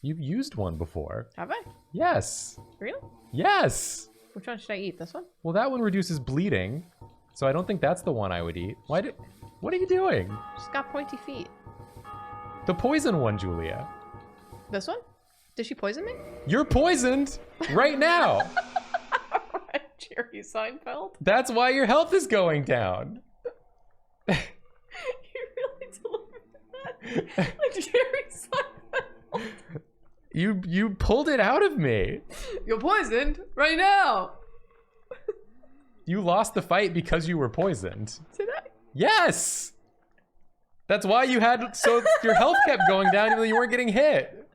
You've used one before. Have I? Yes. Really? Yes. Which one should I eat? This one? Well, that one reduces bleeding, so I don't think that's the one I would eat. Why did? What are you doing? She's got pointy feet. The poison one, Julia. This one? Did she poison me? You're poisoned right now. Jerry Seinfeld. That's why your health is going down. You really delivered that like Jerry Seinfeld. You pulled it out of me. You're poisoned right now. You lost the fight because you were poisoned. Did I? Yes. That's why you had so your health kept going down even though you weren't getting hit.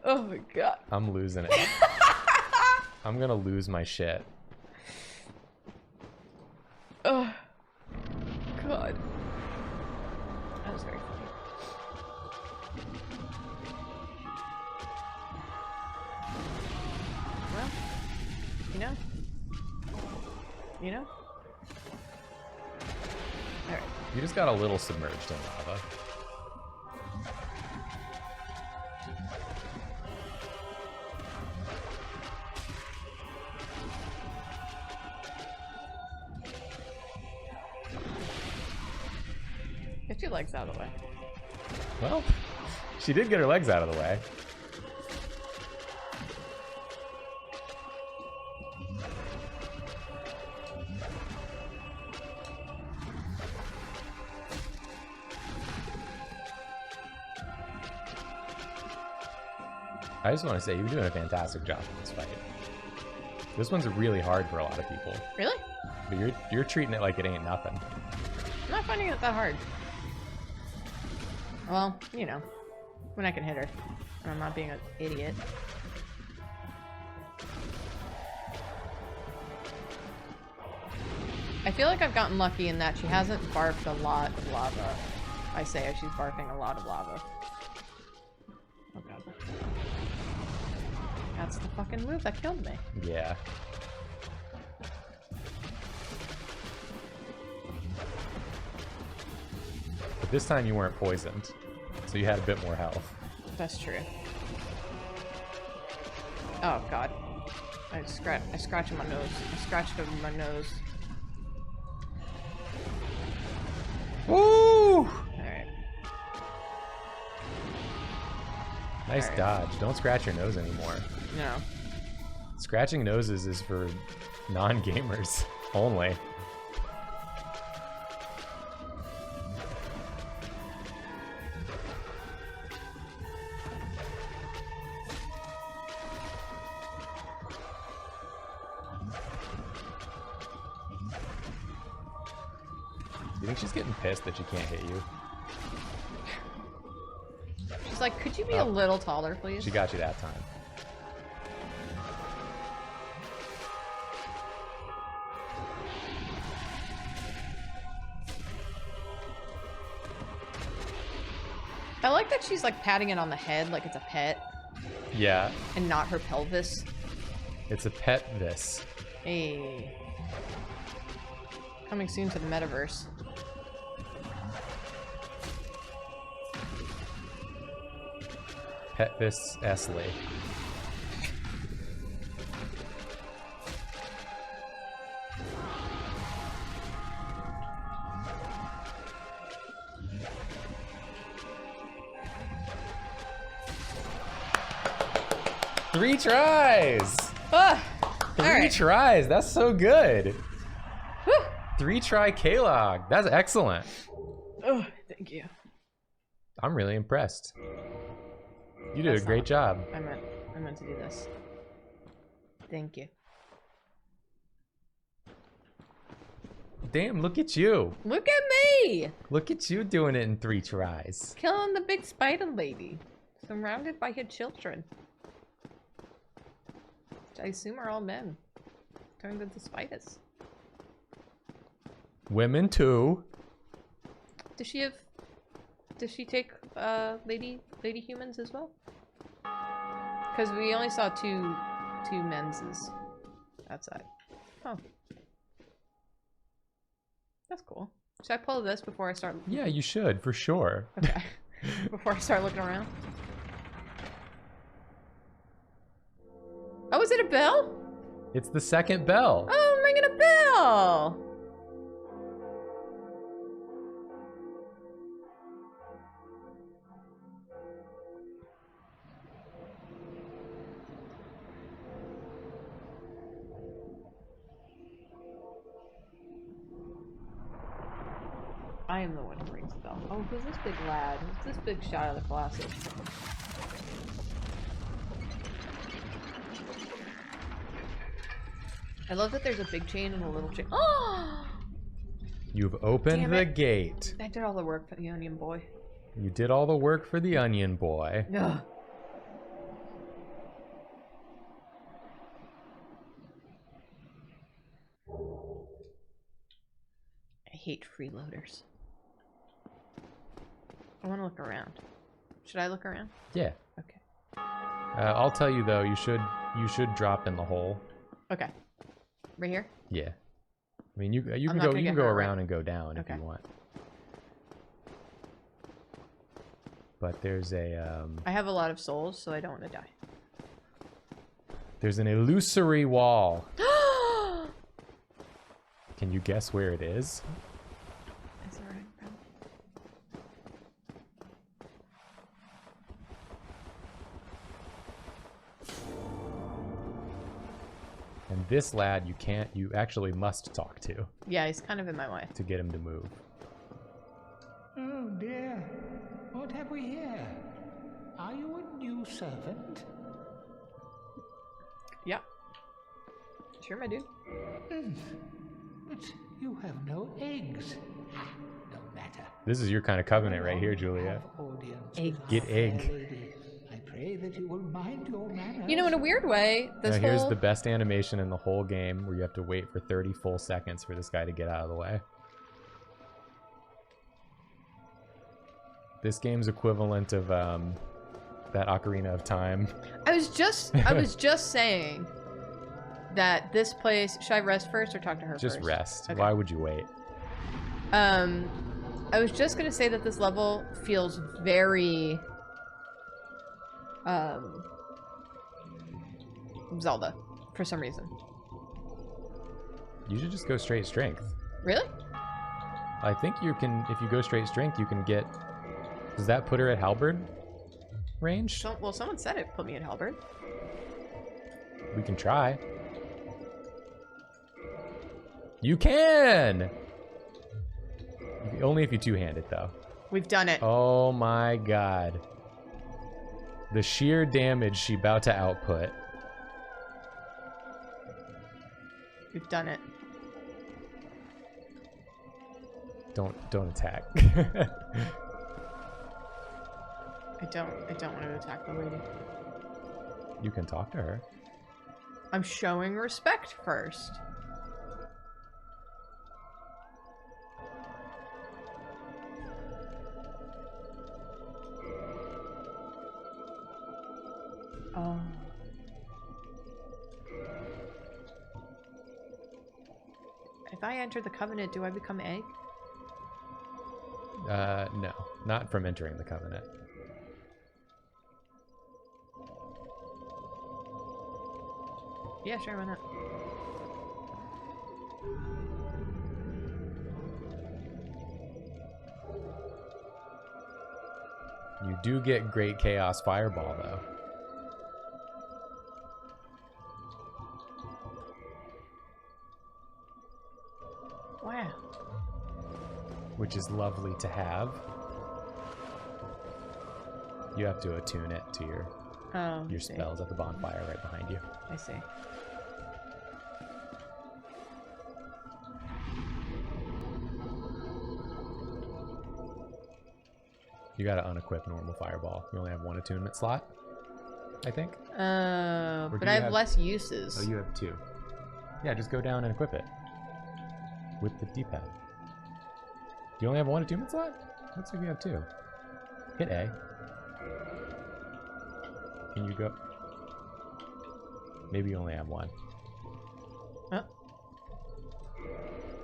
Oh my god. I'm losing it. I'm gonna lose my shit. Oh god. That was very funny. Well, you know? Alright. You just got a little submerged in lava. Get your legs out of the way. Well, she did get her legs out of the way. I just want to say, you're doing a fantastic job in this fight. This one's really hard for a lot of people. Really? But you're treating it like it ain't nothing. I'm not finding it that hard. Well, you know, when I can hit her. And I'm not being an idiot. I feel like I've gotten lucky in that she hasn't barfed a lot of lava. I say as she's barfing a lot of lava. Oh god. That's the fucking move that killed me. Yeah. But this time you weren't poisoned, so you had a bit more health. That's true. Oh god. I scratched my nose. I scratched over my nose. Woo! Alright. Nice Alright. dodge. Don't scratch your nose anymore. No. Scratching noses is for non-gamers only. You think she's getting pissed that she can't hit you? She's like, could you be a little taller, please? She got you that time. I like that she's like patting it on the head like it's a pet. Yeah. And not her pelvis. It's a pet this. Hey. Coming soon to the metaverse. Petvis Esley. Three tries! Ah! Three tries! That's so good! Whew. 3-try K-Log. That's excellent. Oh, thank you. I'm really impressed. You did a great job. I meant to do this. Thank you. Damn, look at you. Look at me! Look at you doing it in 3 tries. Killing the big spider lady. Surrounded by her children. Which I assume are all men. Turned into spiders. Women too. Does she take lady humans as well? Because we only saw two menses outside. Oh. That's cool. Should I pull this before I start? Yeah, you should, for sure. Okay. Before I start looking around. Oh, is it a bell? It's the second bell. Oh, I'm ringing a bell! I am the one who rings the bell. Oh, who's this big lad? Who's this big shot of the glasses? I love that there's a big chain and a little chain. Oh! You've opened Damn the it. gate. I did all the work for the onion boy. You did all the work for the onion boy. Ugh. I hate freeloaders. I want to look around. Should I look around? Yeah. Okay. I'll tell you though, you should drop in the hole. Okay. Right here? Yeah. I mean, you can not go gonna get around hurt, right? and go down if you want. But there's a I have a lot of souls, so I don't want to die. there's an illusory wall. Can you guess where it is? Is it right? And this lad, you actually must talk to Yeah, he's kind of in my way. to get him to move. Oh dear, what have we here? Are you a new servant? Yeah. Sure, my dude. But you have no eggs. Ah, no matter. This is your kind of covenant right here, Julia. Have audience Egg. with Get our egg. fair lady, I pray. pray that you will mind your manners. You know, in a weird way, this Now, here's whole... the best animation in the whole game, where you have to wait for 30 full seconds for this guy to get out of the way. This game's equivalent of that Ocarina of Time. I was just saying that this place... Should I rest first or talk to her first? Just rest. Okay. Why would you wait? I was just gonna say that this level feels very... Zelda, for some reason. You should just go straight strength. Really? I think you can, if you go straight strength, you can get... Does that put her at halberd range? Well, someone said it put me at halberd. We can try. You can! Only if you two-hand it, though. We've done it. Oh my god. The sheer damage she about to output. We've done it. Don't attack. I don't want to attack the lady. You can talk to her. I'm showing respect first. Oh. If I enter the Covenant, do I become egg? No. Not from entering the Covenant. Yeah, sure, why not? You do get Great Chaos Fireball, though. Wow. Which is lovely to have. You have to attune it to your spells at the bonfire right behind you. I see. You gotta unequip normal fireball. You only have one attunement slot, I think. But I have less uses. Oh, you have two. Yeah, just go down and equip it with the D-pad. Do you only have one attunement slot? Looks like you have two. Hit A. Can you go? Maybe you only have one. Oh.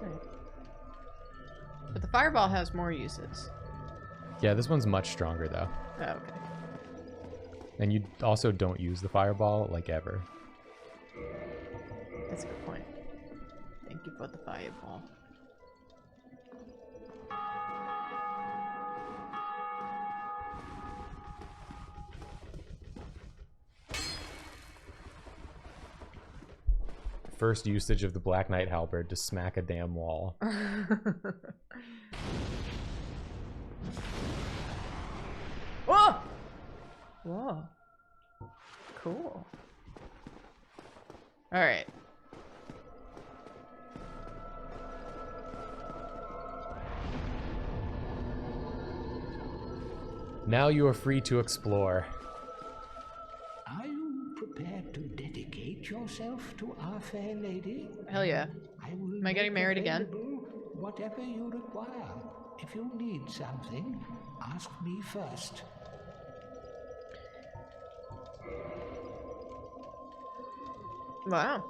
Right. But the fireball has more uses. Yeah, this one's much stronger though. Oh, okay. And you also don't use the fireball like ever. That's a good point. Thank you for the fireball. First usage of the Black Knight Halberd to smack a damn wall. Whoa! Whoa. Cool. Alright. Now you are free to explore. Are you prepared to dedicate yourself to our fair lady? Hell yeah. Am I getting married again? Whatever you require. If you need something, ask me first. Wow.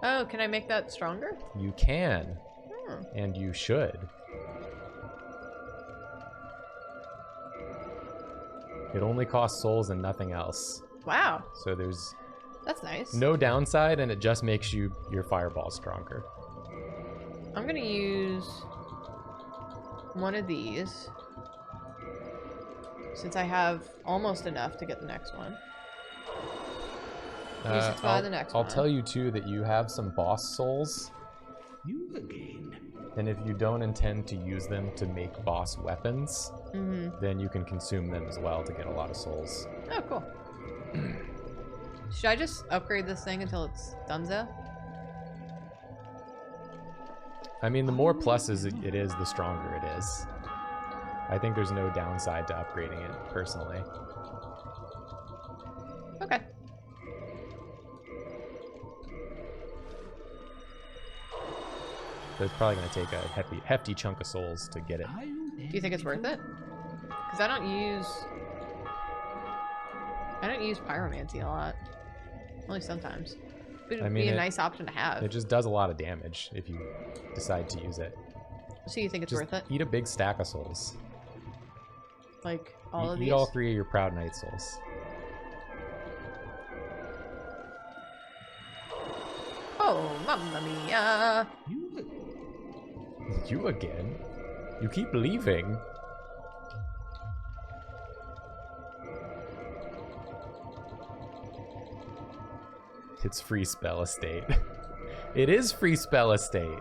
Oh, can I make that stronger? You can. Hmm. And you should. It only costs souls and nothing else. Wow. So there's That's nice. no downside, and it just makes your fireball stronger. I'm gonna use one of these since I have almost enough to get the next one. Use it to buy the next I'll one. tell you too that you have some boss souls, You again. and if you don't intend to use them to make boss weapons, then you can consume them as well to get a lot of souls. Oh, cool. Should I just upgrade this thing until it's donezo? I mean, the more pluses it is, the stronger it is. I think there's no downside to upgrading it, personally. Okay. But it's probably going to take a hefty chunk of souls to get it. Do you think it's worth it? Because I don't use pyromancy a lot. Only sometimes. But it'd be a nice option to have. It just does a lot of damage if you decide to use it. So you think it's worth it? Eat a big stack of souls. Like all of these? Eat all 3 of your Proud Knight souls. Oh, mamma mia! You again? You keep leaving. It's free spell estate. It is free spell estate.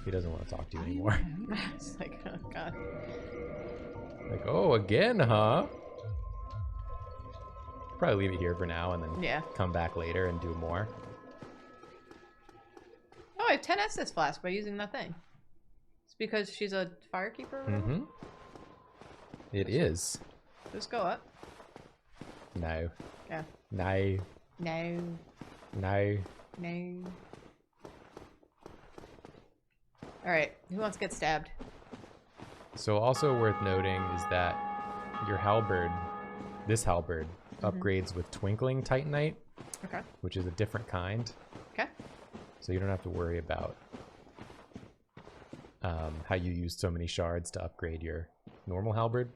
He doesn't want to talk to you anymore. It's like, oh god. Like, oh, again, huh? Probably leave it here for now and then come back later and do more. Oh, I have 10 Estus flask by using that thing. It's because she's a firekeeper? Mm-hmm. It is. Just go up. No. Yeah. No. No. No. No. Alright, who wants to get stabbed? So also worth noting is that your halberd, this halberd, upgrades with Twinkling Titanite, which is a different kind. Okay. So you don't have to worry about how you use so many shards to upgrade your normal halberd.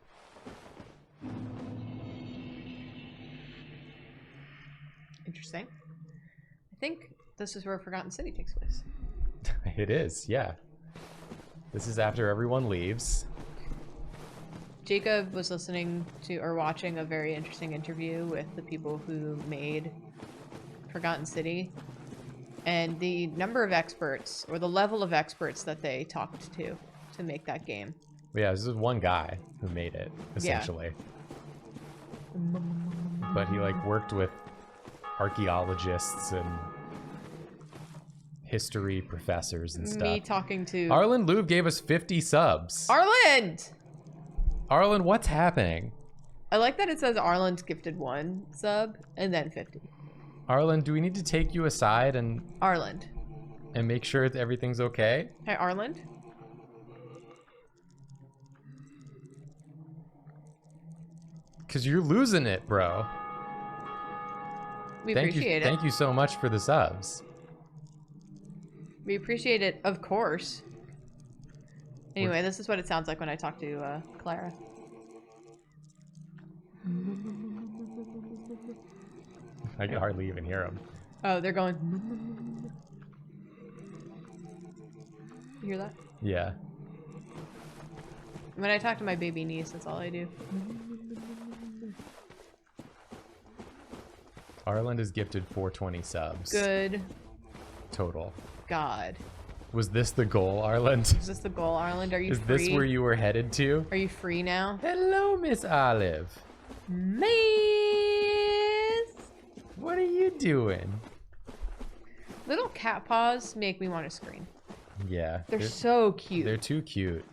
Interesting. I think this is where Forgotten City takes place. It is, yeah. This is after everyone leaves. Jacob was listening to or watching a very interesting interview with the people who made Forgotten City, and the number of experts or the level of experts that they talked to make that game. Yeah, this is one guy who made it, essentially. Yeah. But he like worked with archaeologists and history professors and stuff. Me talking to Arlen Louvre gave us 50 subs. Arlen, what's happening? I like that it says Arlen's gifted 1 sub and then 50. Arlen, do we need to take you aside and make sure that everything's okay? Hey, Arlen. Because you're losing it, bro. We appreciate it. Thank you so much for the subs. We appreciate it, of course. Anyway, this is what it sounds like when I talk to Clara. I can hardly even hear them. Oh, they're going. You hear that? Yeah. When I talk to my baby niece, that's all I do. Arlen is gifted 420 subs. Good. Total. God. Was this the goal, Arlen? Is this the goal, Arlen? Are you free? Is this where you were headed to? Are you free now? Hello, Miss Olive. Miss! What are you doing? Little cat paws make me want to scream. Yeah. They're so cute. They're too cute.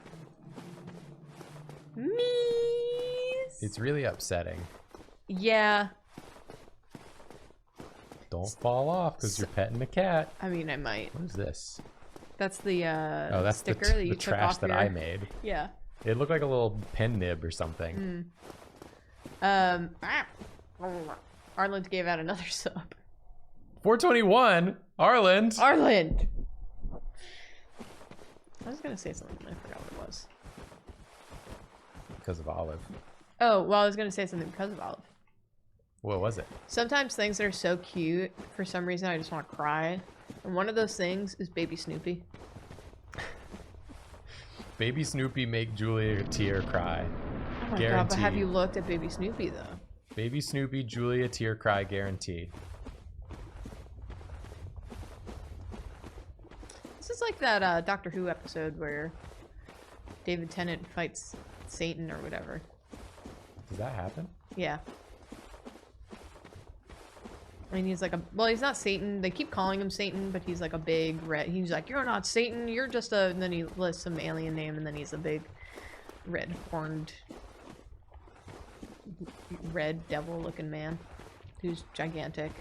Miss! It's really upsetting. Yeah. Don't fall off because you're petting the cat. I mean, I might. What is this? That's the that's sticker the that you took trash off that I made. Yeah. It looked like a little pen nib or something. Arlen gave out another sub. 421. Arlen. I was gonna say something, I forgot what it was. Because of Olive. Oh, well, I was gonna say something because of Olive. What was it? Sometimes things that are so cute, for some reason I just want to cry. And one of those things is Baby Snoopy. Baby Snoopy make Julia tear cry. Oh my Guaranteed. god, but have you looked at Baby Snoopy though? Baby Snoopy, Julia tear cry guarantee. This is like that Doctor Who episode where David Tennant fights Satan or whatever. Does that happen? Yeah. I mean, he's like a, well, he's not Satan. They keep calling him Satan, but he's like a big red. He's like, you're not Satan. You're just a, and then he lists some alien name, and then he's a big red horned, red devil looking man who's gigantic.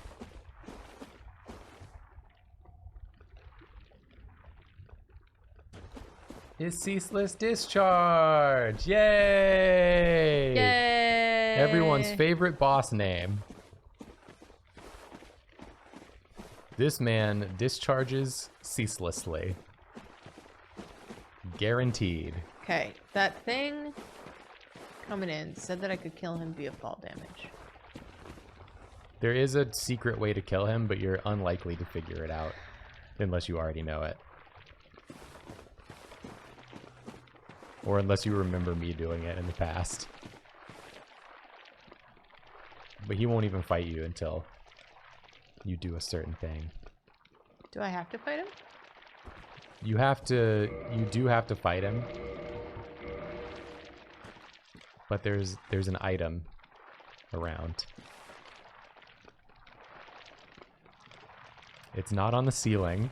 His ceaseless discharge! Yay! Yay! Everyone's favorite boss name. This man discharges ceaselessly. Guaranteed. Okay, that thing coming in said that I could kill him via fall damage. There is a secret way to kill him, but you're unlikely to figure it out unless you already know it. Or unless you remember me doing it in the past. But he won't even fight you until you do a certain thing. Do I have to fight him? You do have to fight him. But there's an item around. It's not on the ceiling.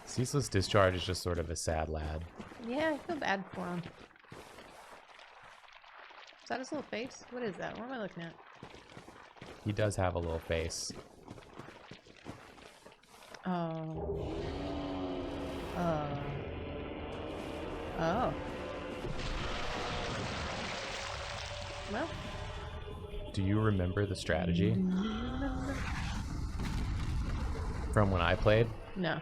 Ceaseless Discharge is just sort of a sad lad. Yeah, I feel bad for him. Is that his little face? What is that? What am I looking at? He does have a little face. Oh. Oh. Well. Do you remember the strategy? From when I played? No.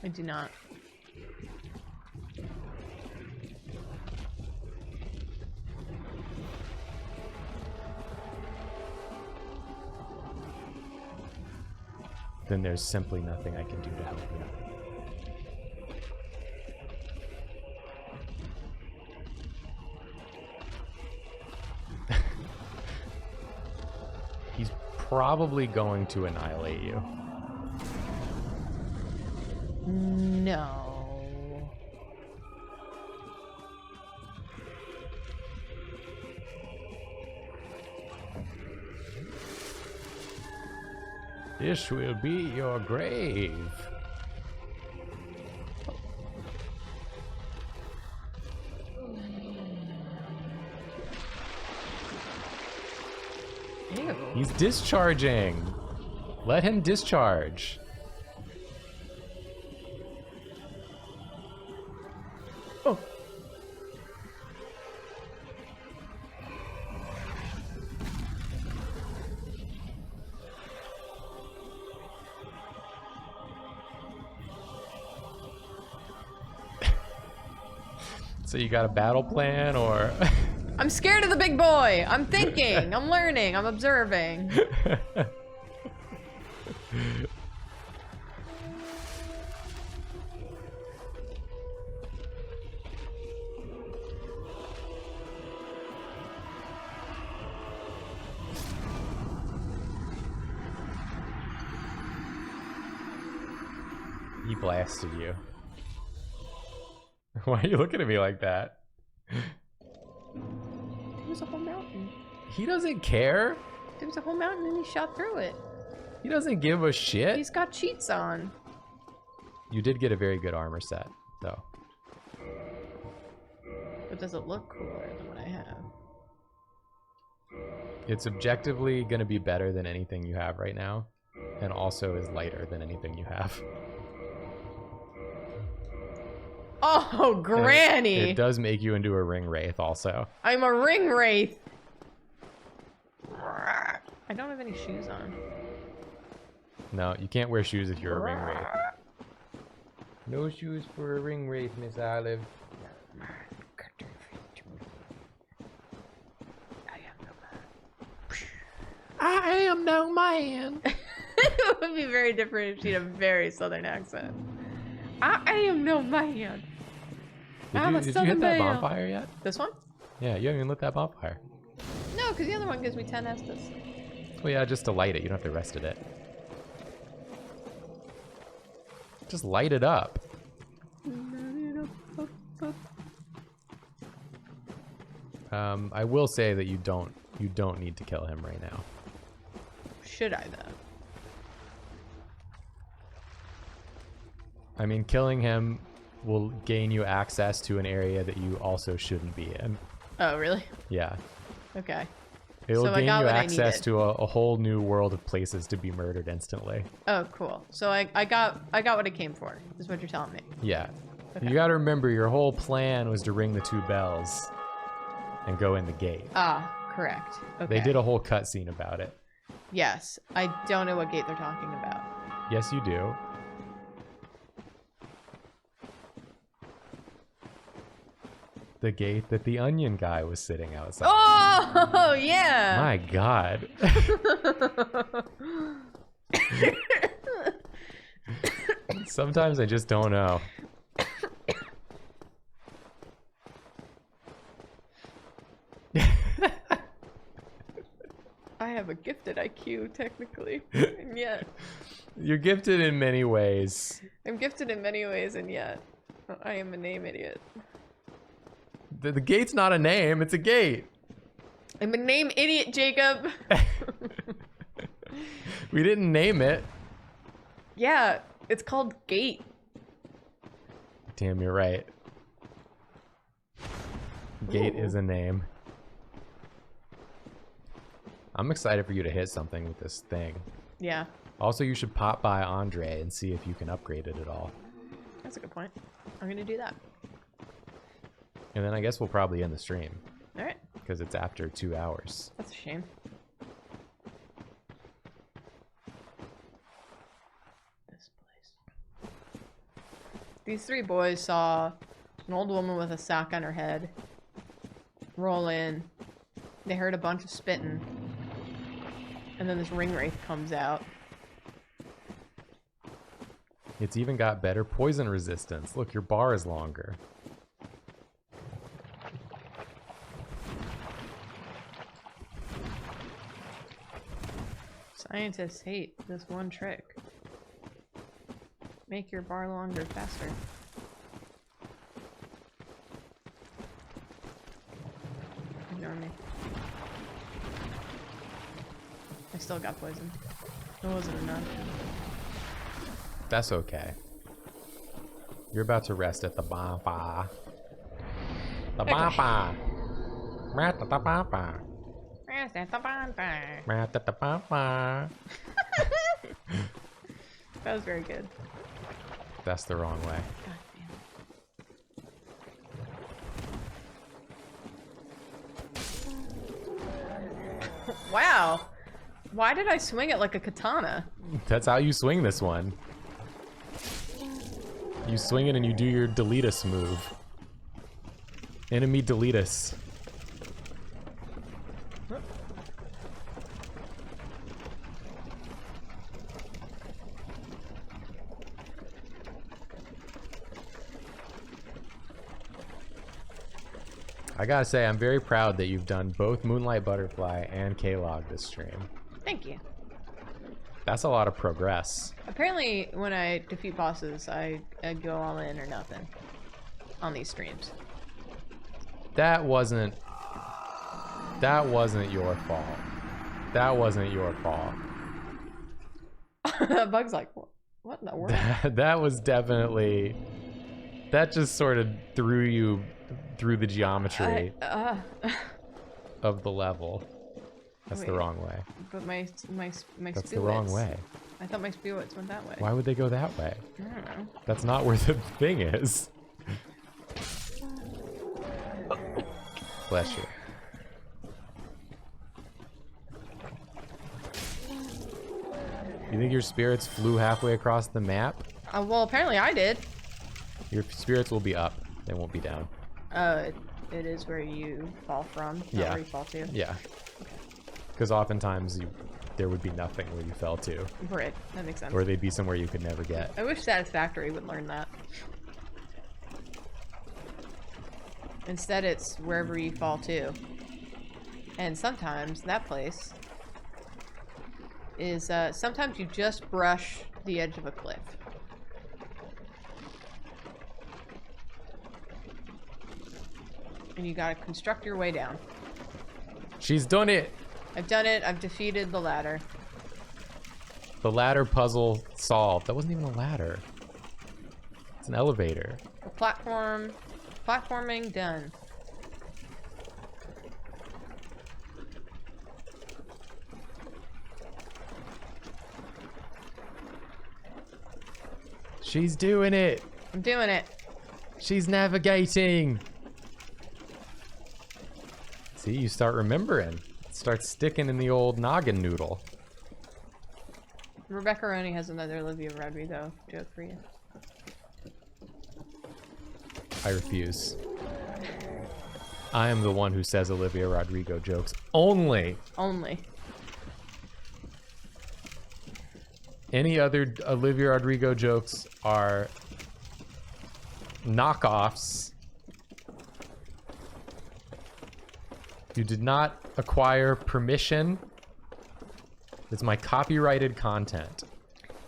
I do not. Then there's simply nothing I can do to help you. He's probably going to annihilate you. No. This will be your grave. Ew. He's discharging. Let him discharge. Oh. So you got a battle plan, or? I'm scared of the big boy. I'm thinking. I'm learning. I'm observing. He blasted you. Why are you looking at me like that? There's a whole mountain. He doesn't care. There's a whole mountain and he shot through it. He doesn't give a shit. He's got cheats on. You did get a very good armor set, though. But does it look cooler than what I have? It's objectively going to be better than anything you have right now, and also is lighter than anything you have. Oh, Granny! It does make you into a ring wraith, also. I'm a ring wraith. I don't have any shoes on. No, you can't wear shoes if you're a ring wraith. No shoes for a ring wraith, Miss Olive. I am no man. It would be very different if she had a very southern accent. I am no man. Did you hit that bonfire yet? This one? Yeah, you haven't even lit that bonfire. No, because the other one gives me 10 Estus. Well, yeah, just to light it. You don't have to rest at it. Just light it up. I will say that you don't need to kill him right now. Should I though? I mean, killing him will gain you access to an area that you also shouldn't be in. Oh, really? Yeah. Okay. It will So I gain got you what I access needed. to a whole new world of places to be murdered instantly. Oh, cool. So I got what I came for. Is what you're telling me. Yeah. Okay. You gotta remember, your whole plan was to ring the 2 bells and go in the gate. Ah, correct. Okay. They did a whole cutscene about it. Yes. I don't know what gate they're talking about. Yes, you do. The gate that the onion guy was sitting outside. Oh, yeah. My God. Sometimes I just don't know. I have a gifted IQ, technically. And yet. You're gifted in many ways. I'm gifted in many ways, and yet. I am a name idiot. The gate's not a name, it's a gate. I'm a name idiot, Jacob. We didn't name it. Yeah, it's called Gate. Damn, you're right. Gate Ooh. is a name. I'm excited for you to hit something with this thing. Yeah, Also, you should pop by Andre and see if you can upgrade it at all. that's a good point. I'm gonna do that. And then I guess we'll probably end the stream, All right, because it's after 2 hours. that's a shame. This place. These 3 boys saw an old woman with a sack on her head roll in. They heard a bunch of spitting. And then this ring wraith comes out. It's even got better poison resistance. Look, your bar is longer. Scientists hate this one trick. Make your bar longer faster. Ignore me. I still got poison. It wasn't enough. That's okay. You're about to rest at the bonfire. The Okay. bonfire. Rat at the bonfire. Rest at the bonfire. Rat at the bonfire. That was very good. That's the wrong way. God damn. Wow. Why did I swing it like a katana? That's how you swing this one. You swing it and you do your deletus move. Enemy deletus. I gotta say, I'm very proud that you've done both Moonlight Butterfly and K-Log this stream. Thank you. That's a lot of progress. Apparently, when I defeat bosses, I go all in or nothing on these streams. That wasn't your fault. That wasn't your fault. Bug's like, what in the world? That was definitely... That just sort of threw you through the geometry of the level. That's the Wait. wrong way. But my That's the wrong way. I thought my spewits went that way. Why would they go that way? I don't know. That's not where the thing is. Bless you. You think your spirits flew halfway across the map? Well, apparently I did. Your spirits will be up. They won't be down. It is where you fall from, not Yeah. where you fall to. Yeah. Because oftentimes there would be nothing where you fell to. Right, that makes sense. Or they'd be somewhere you could never get. I wish Satisfactory would learn that. Instead, it's wherever you fall to. And sometimes that place is, sometimes you just brush the edge of a cliff. And you gotta construct your way down. She's done it! I've done it. I've defeated the ladder. The ladder puzzle solved. That wasn't even a ladder. It's an elevator. The platforming done. She's doing it! I'm doing it. She's navigating! See, you start remembering. It starts sticking in the old noggin noodle. Rebecca Roney has another Olivia Rodrigo joke for you. I refuse. I am the one who says Olivia Rodrigo jokes only. Only. Any other Olivia Rodrigo jokes are knockoffs. You did not acquire permission. It's my copyrighted content.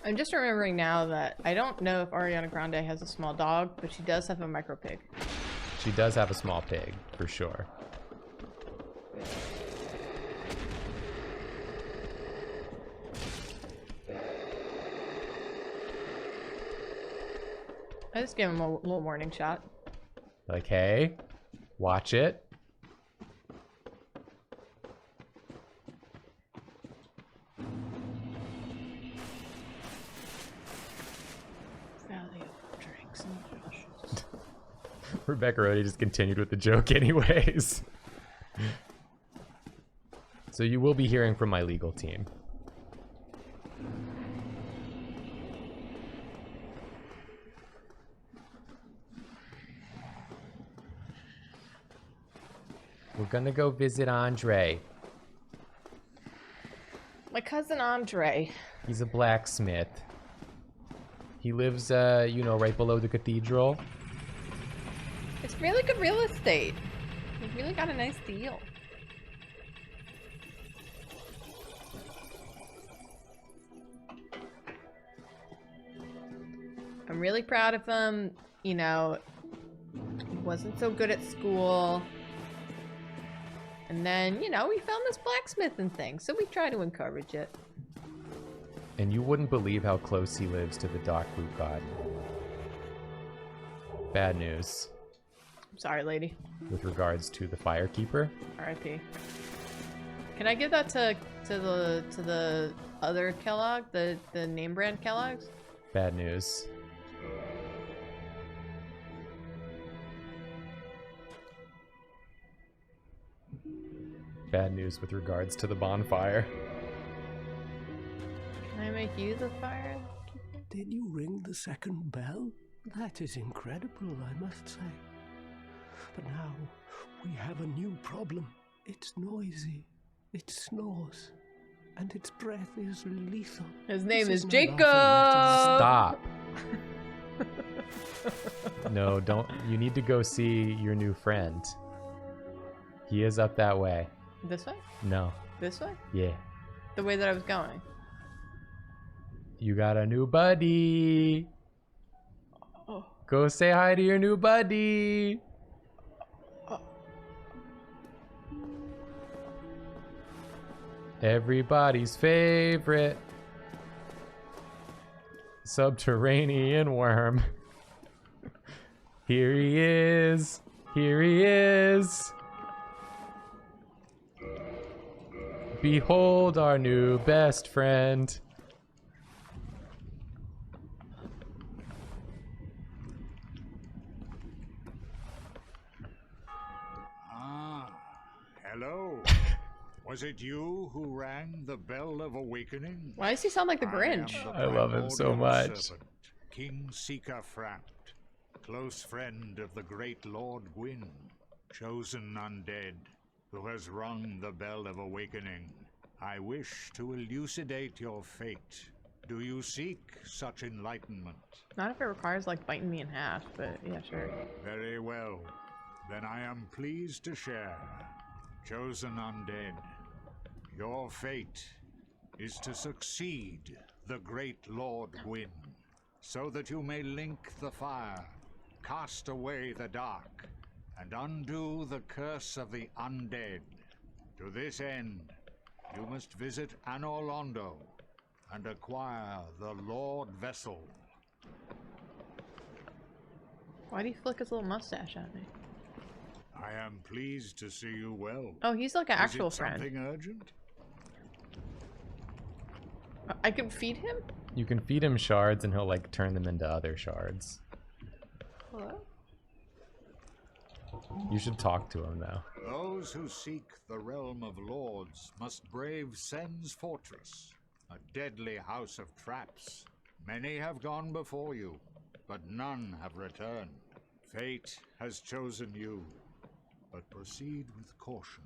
I'm just remembering now that I don't know if Ariana Grande has a small dog, but she does have a micro pig. She does have a small pig, for sure. I just gave him a little warning shot. Like, hey, watch it. Valley of drinks and Joshes. Rebecca Rody just continued with the joke anyways. So you will be hearing from my legal team. We're gonna go visit Andre. My cousin Andre. He's a blacksmith. He lives, you know, right below the cathedral. It's really good real estate. We really got a nice deal. I'm really proud of him. You know, he wasn't so good at school. And then, you know, we found this blacksmithing thing, so we try to encourage it. And you wouldn't believe how close he lives to the Dark Root God. Bad news. I'm sorry, lady. With regards to the Firekeeper. R.I.P. Can I give that to the other Kellogg, the name brand Kellogg's? Bad news. Bad news with regards to the bonfire. Can I make you the fire? Did you ring the second bell? That is incredible, I must say. But now we have a new problem. It's noisy, it snores, and its breath is lethal. His name is no Jacob! Stop. No, don't. You need to go see your new friend. He is up that way. This way? No. This way? Yeah. The way that I was going. You got a new buddy. Oh. Go say hi to your new buddy. Everybody's favorite subterranean worm. Here he is. Here he is. Behold our new best friend. Hello. Was it you who rang the bell of awakening? Why does he sound like the Grinch? I love him so much. Serpent, King Seeker Franked, close friend of the great Lord Gwyn, chosen undead, who has rung the bell of awakening. I wish to elucidate your fate. Do you seek such enlightenment? Not if it requires, like, biting me in half, but yeah, sure. Very well. Then I am pleased to share. Chosen undead, your fate is to succeed the great Lord Gwyn, so that you may link the fire, cast away the dark, and undo the curse of the undead. To this end, you must visit Anor Londo and acquire the Lord Vessel. Why do you flick his little mustache at me? I am pleased to see you well. Oh, he's like an actual Is it friend. something urgent? I can feed him? You can feed him shards and he'll like turn them into other shards. Hello? You should talk to him though. Those who seek the realm of lords must brave Sen's fortress, a deadly house of traps. Many have gone before you, but none have returned. Fate has chosen you, but proceed with caution.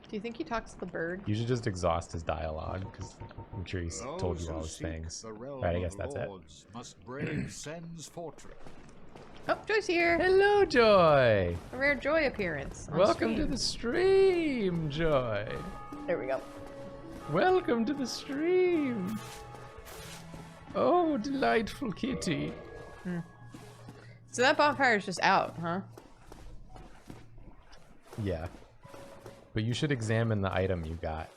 Do you think he talks to the bird? You should just exhaust his dialogue because I'm sure he's told you all his things. Right, I guess that's it. Must brave Sen's fortress. Oh, Joy's here. Hello, Joy. A rare Joy appearance. on Welcome to stream. the stream, Joy. There we go. Welcome to the stream. Oh, delightful kitty. So that bonfire is just out, huh? Yeah. But you should examine the item you got.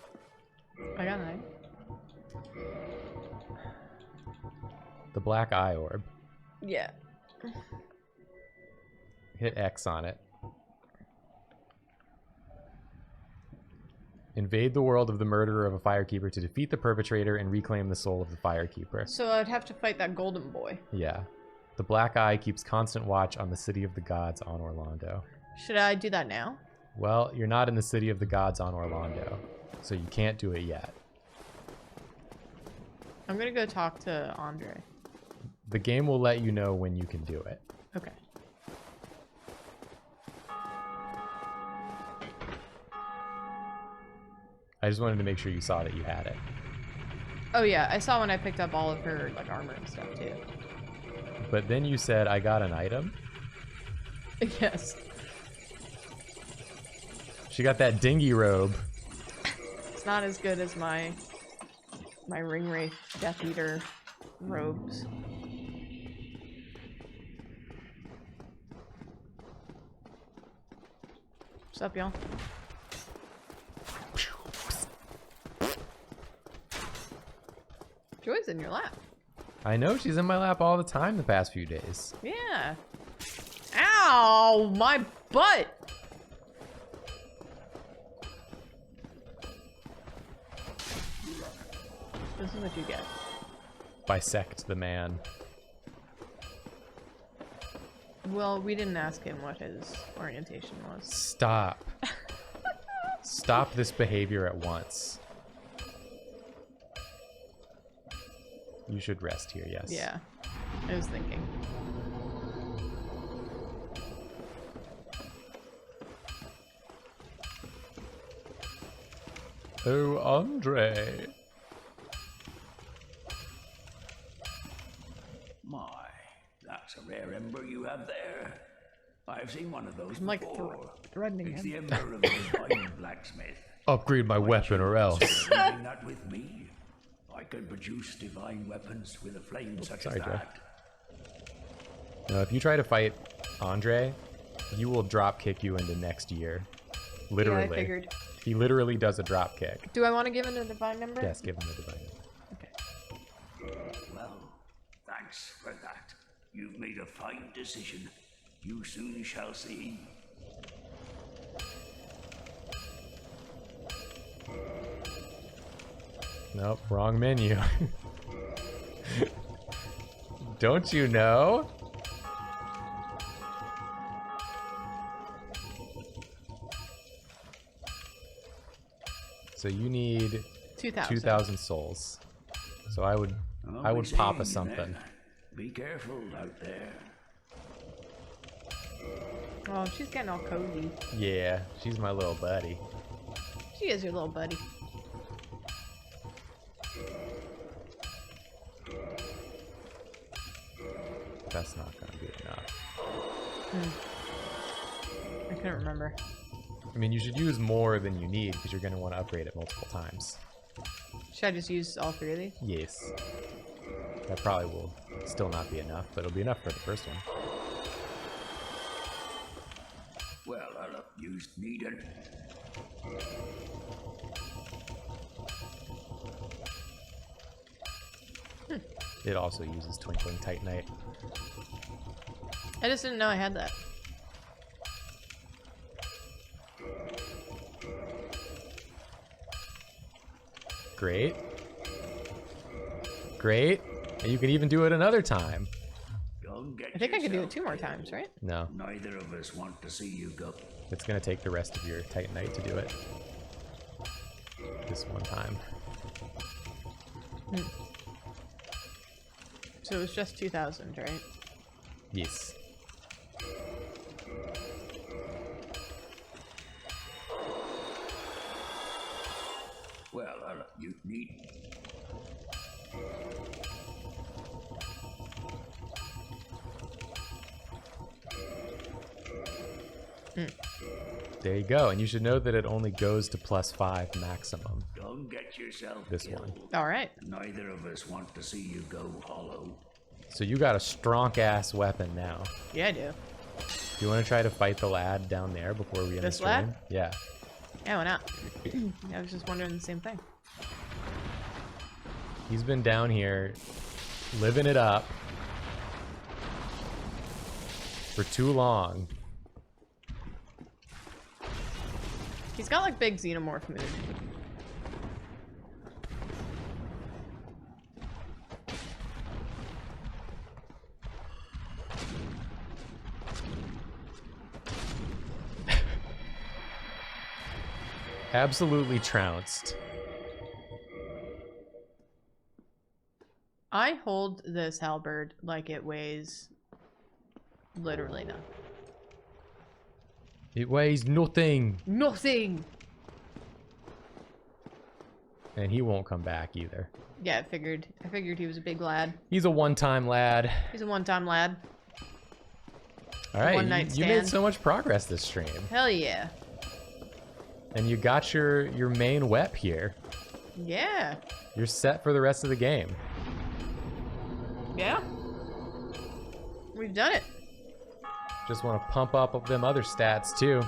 I got an The black eye orb. Yeah. Hit X on it. Invade the world of the murderer of a firekeeper to defeat the perpetrator and reclaim the soul of the firekeeper. So I'd have to fight that golden boy. Yeah. The black eye keeps constant watch on the city of the gods on Orlando. Should I do that now? Well, you're not in the city of the gods on Orlando, so you can't do it yet. I'm gonna go talk to Andre. The game will let you know when you can do it. Okay. I just wanted to make sure you saw that you had it. Oh yeah, I saw when I picked up all of her like armor and stuff too. But then you said, I got an item. Yes. She got that dingy robe. It's not as good as my ring wraith Death Eater robes. What's up, y'all? Joy's in your lap. I know, she's in my lap all the time the past few days. Yeah. Ow! My butt! This is what you get. Bisect the man. Well, we didn't ask him what his orientation was. Stop. Stop this behavior at once. You should rest here, yes. Yeah. I was thinking. Oh, Andre. My, that's a rare ember you have there. I've seen one of those I'm like before. threatening It's him. the ember of the divine blacksmith. Upgrade my weapon or else. Leaving that with me. I can produce divine weapons with a flame such Sorry, as Joe. that. Now, if you try to fight Andre, he will drop kick you into next year. Literally. Yeah, I figured. He literally does a drop kick. Do I want to give him a divine number? Yes, give him the divine. Okay. Well, thanks for that. You've made a fine decision. You soon shall see. Nope, wrong menu. Don't you know? So you need 2,000. 2,000 souls. So I would I'll be pop seeing a you something. then. Be careful out there. Oh, she's getting all cozy. Yeah, she's my little buddy. She is your little buddy. That's not gonna be enough. I couldn't remember. I mean, you should use more than you need because you're gonna want to upgrade it multiple times. Should I just use all three of these? Yes. That probably will still not be enough, but it'll be enough for the first one. Well, I'll use needed. It also uses Twinkling Titanite. I just didn't know I had that. Great. Great. And you can even do it another time. Don't get I think I could do it yourself 2 more killed. times, right? No, Neither of us want to see you go. it's gonna take the rest of your Titanite to do it. This one time. So it was just 2,000, right? Yes. Well, I'll you need. There you go. And you should know that it only goes to +5 maximum. Don't get yourself This killed. one. All right. Neither of us want to see you go hollow. So you got a strong ass weapon now. Yeah, I do. Do you want to try to fight the lad down there before we end the This stream? lad? Yeah. Yeah, why not? I was just wondering the same thing. He's been down here living it up for too long. He's got like big xenomorph mood. Absolutely trounced. I hold this halberd like it weighs literally nothing. It weighs nothing. Nothing! And he won't come back either. Yeah, I figured he was a big lad. He's a one-time lad. He's a one-time lad. All right, One-night you made stand. so much progress this stream. Hell yeah. And you got your main wep here. Yeah. You're set for the rest of the game. Yeah. We've done it. Just want to pump up them other stats too.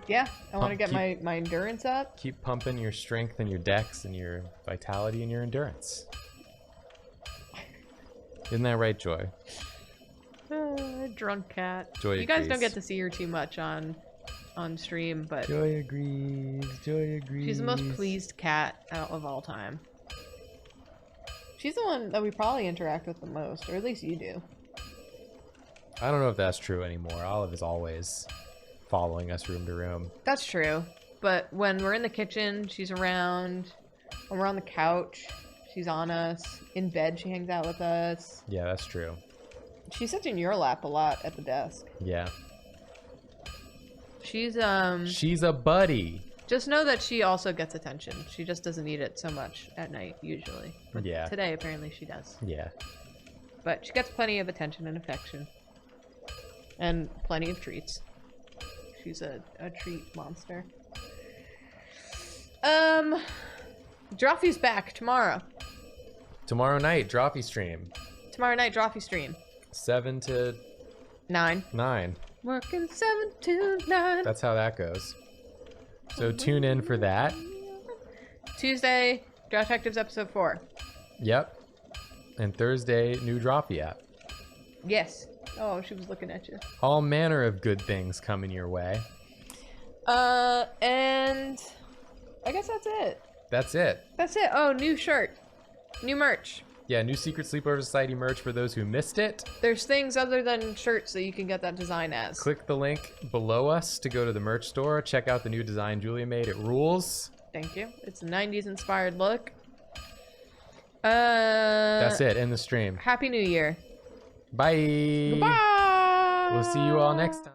Yeah. I want to Keep- get my endurance up. Keep pumping your strength and your dex and your vitality and your endurance. Isn't that right, Joy? Drunk cat. Joy you guys don't agrees. get to see her too much on stream, but Joy agrees. Joy agrees. she's the most pleased cat of all time. She's the one that we probably interact with the most, or at least you do. I don't know if that's true anymore. Olive is always following us room to room. That's true. But when we're in the kitchen, she's around. When we're on the couch, she's on us. In bed, she hangs out with us. Yeah, that's true. She sits in your lap a lot at the desk. Yeah. She's She's a buddy. just know that she also gets attention. She just doesn't need it so much at night usually. But Yeah. today apparently she does. Yeah. But she gets plenty of attention and affection. And plenty of treats. She's a treat monster. Drawfee's back tomorrow. Tomorrow night, Drawfee stream. Tomorrow night, Drawfee stream. 7 to 9. 9. Working 7 to 9. That's how that goes. So tune in for that. Tuesday, Draw Detectives episode 4. Yep. And Thursday, new Drawfee app. Yes. Oh, she was looking at you. All manner of good things coming your way. And I guess that's it. That's it. That's it. Oh, new shirt. New merch. Yeah, new Secret Sleepover Society merch for those who missed it. There's things other than shirts that you can get that design as. Click the link below us to go to the merch store. Check out the new design Julia made. It rules. Thank you. It's a 90s inspired look. That's it. End the stream. Happy New Year. Bye. Goodbye. We'll see you all next time.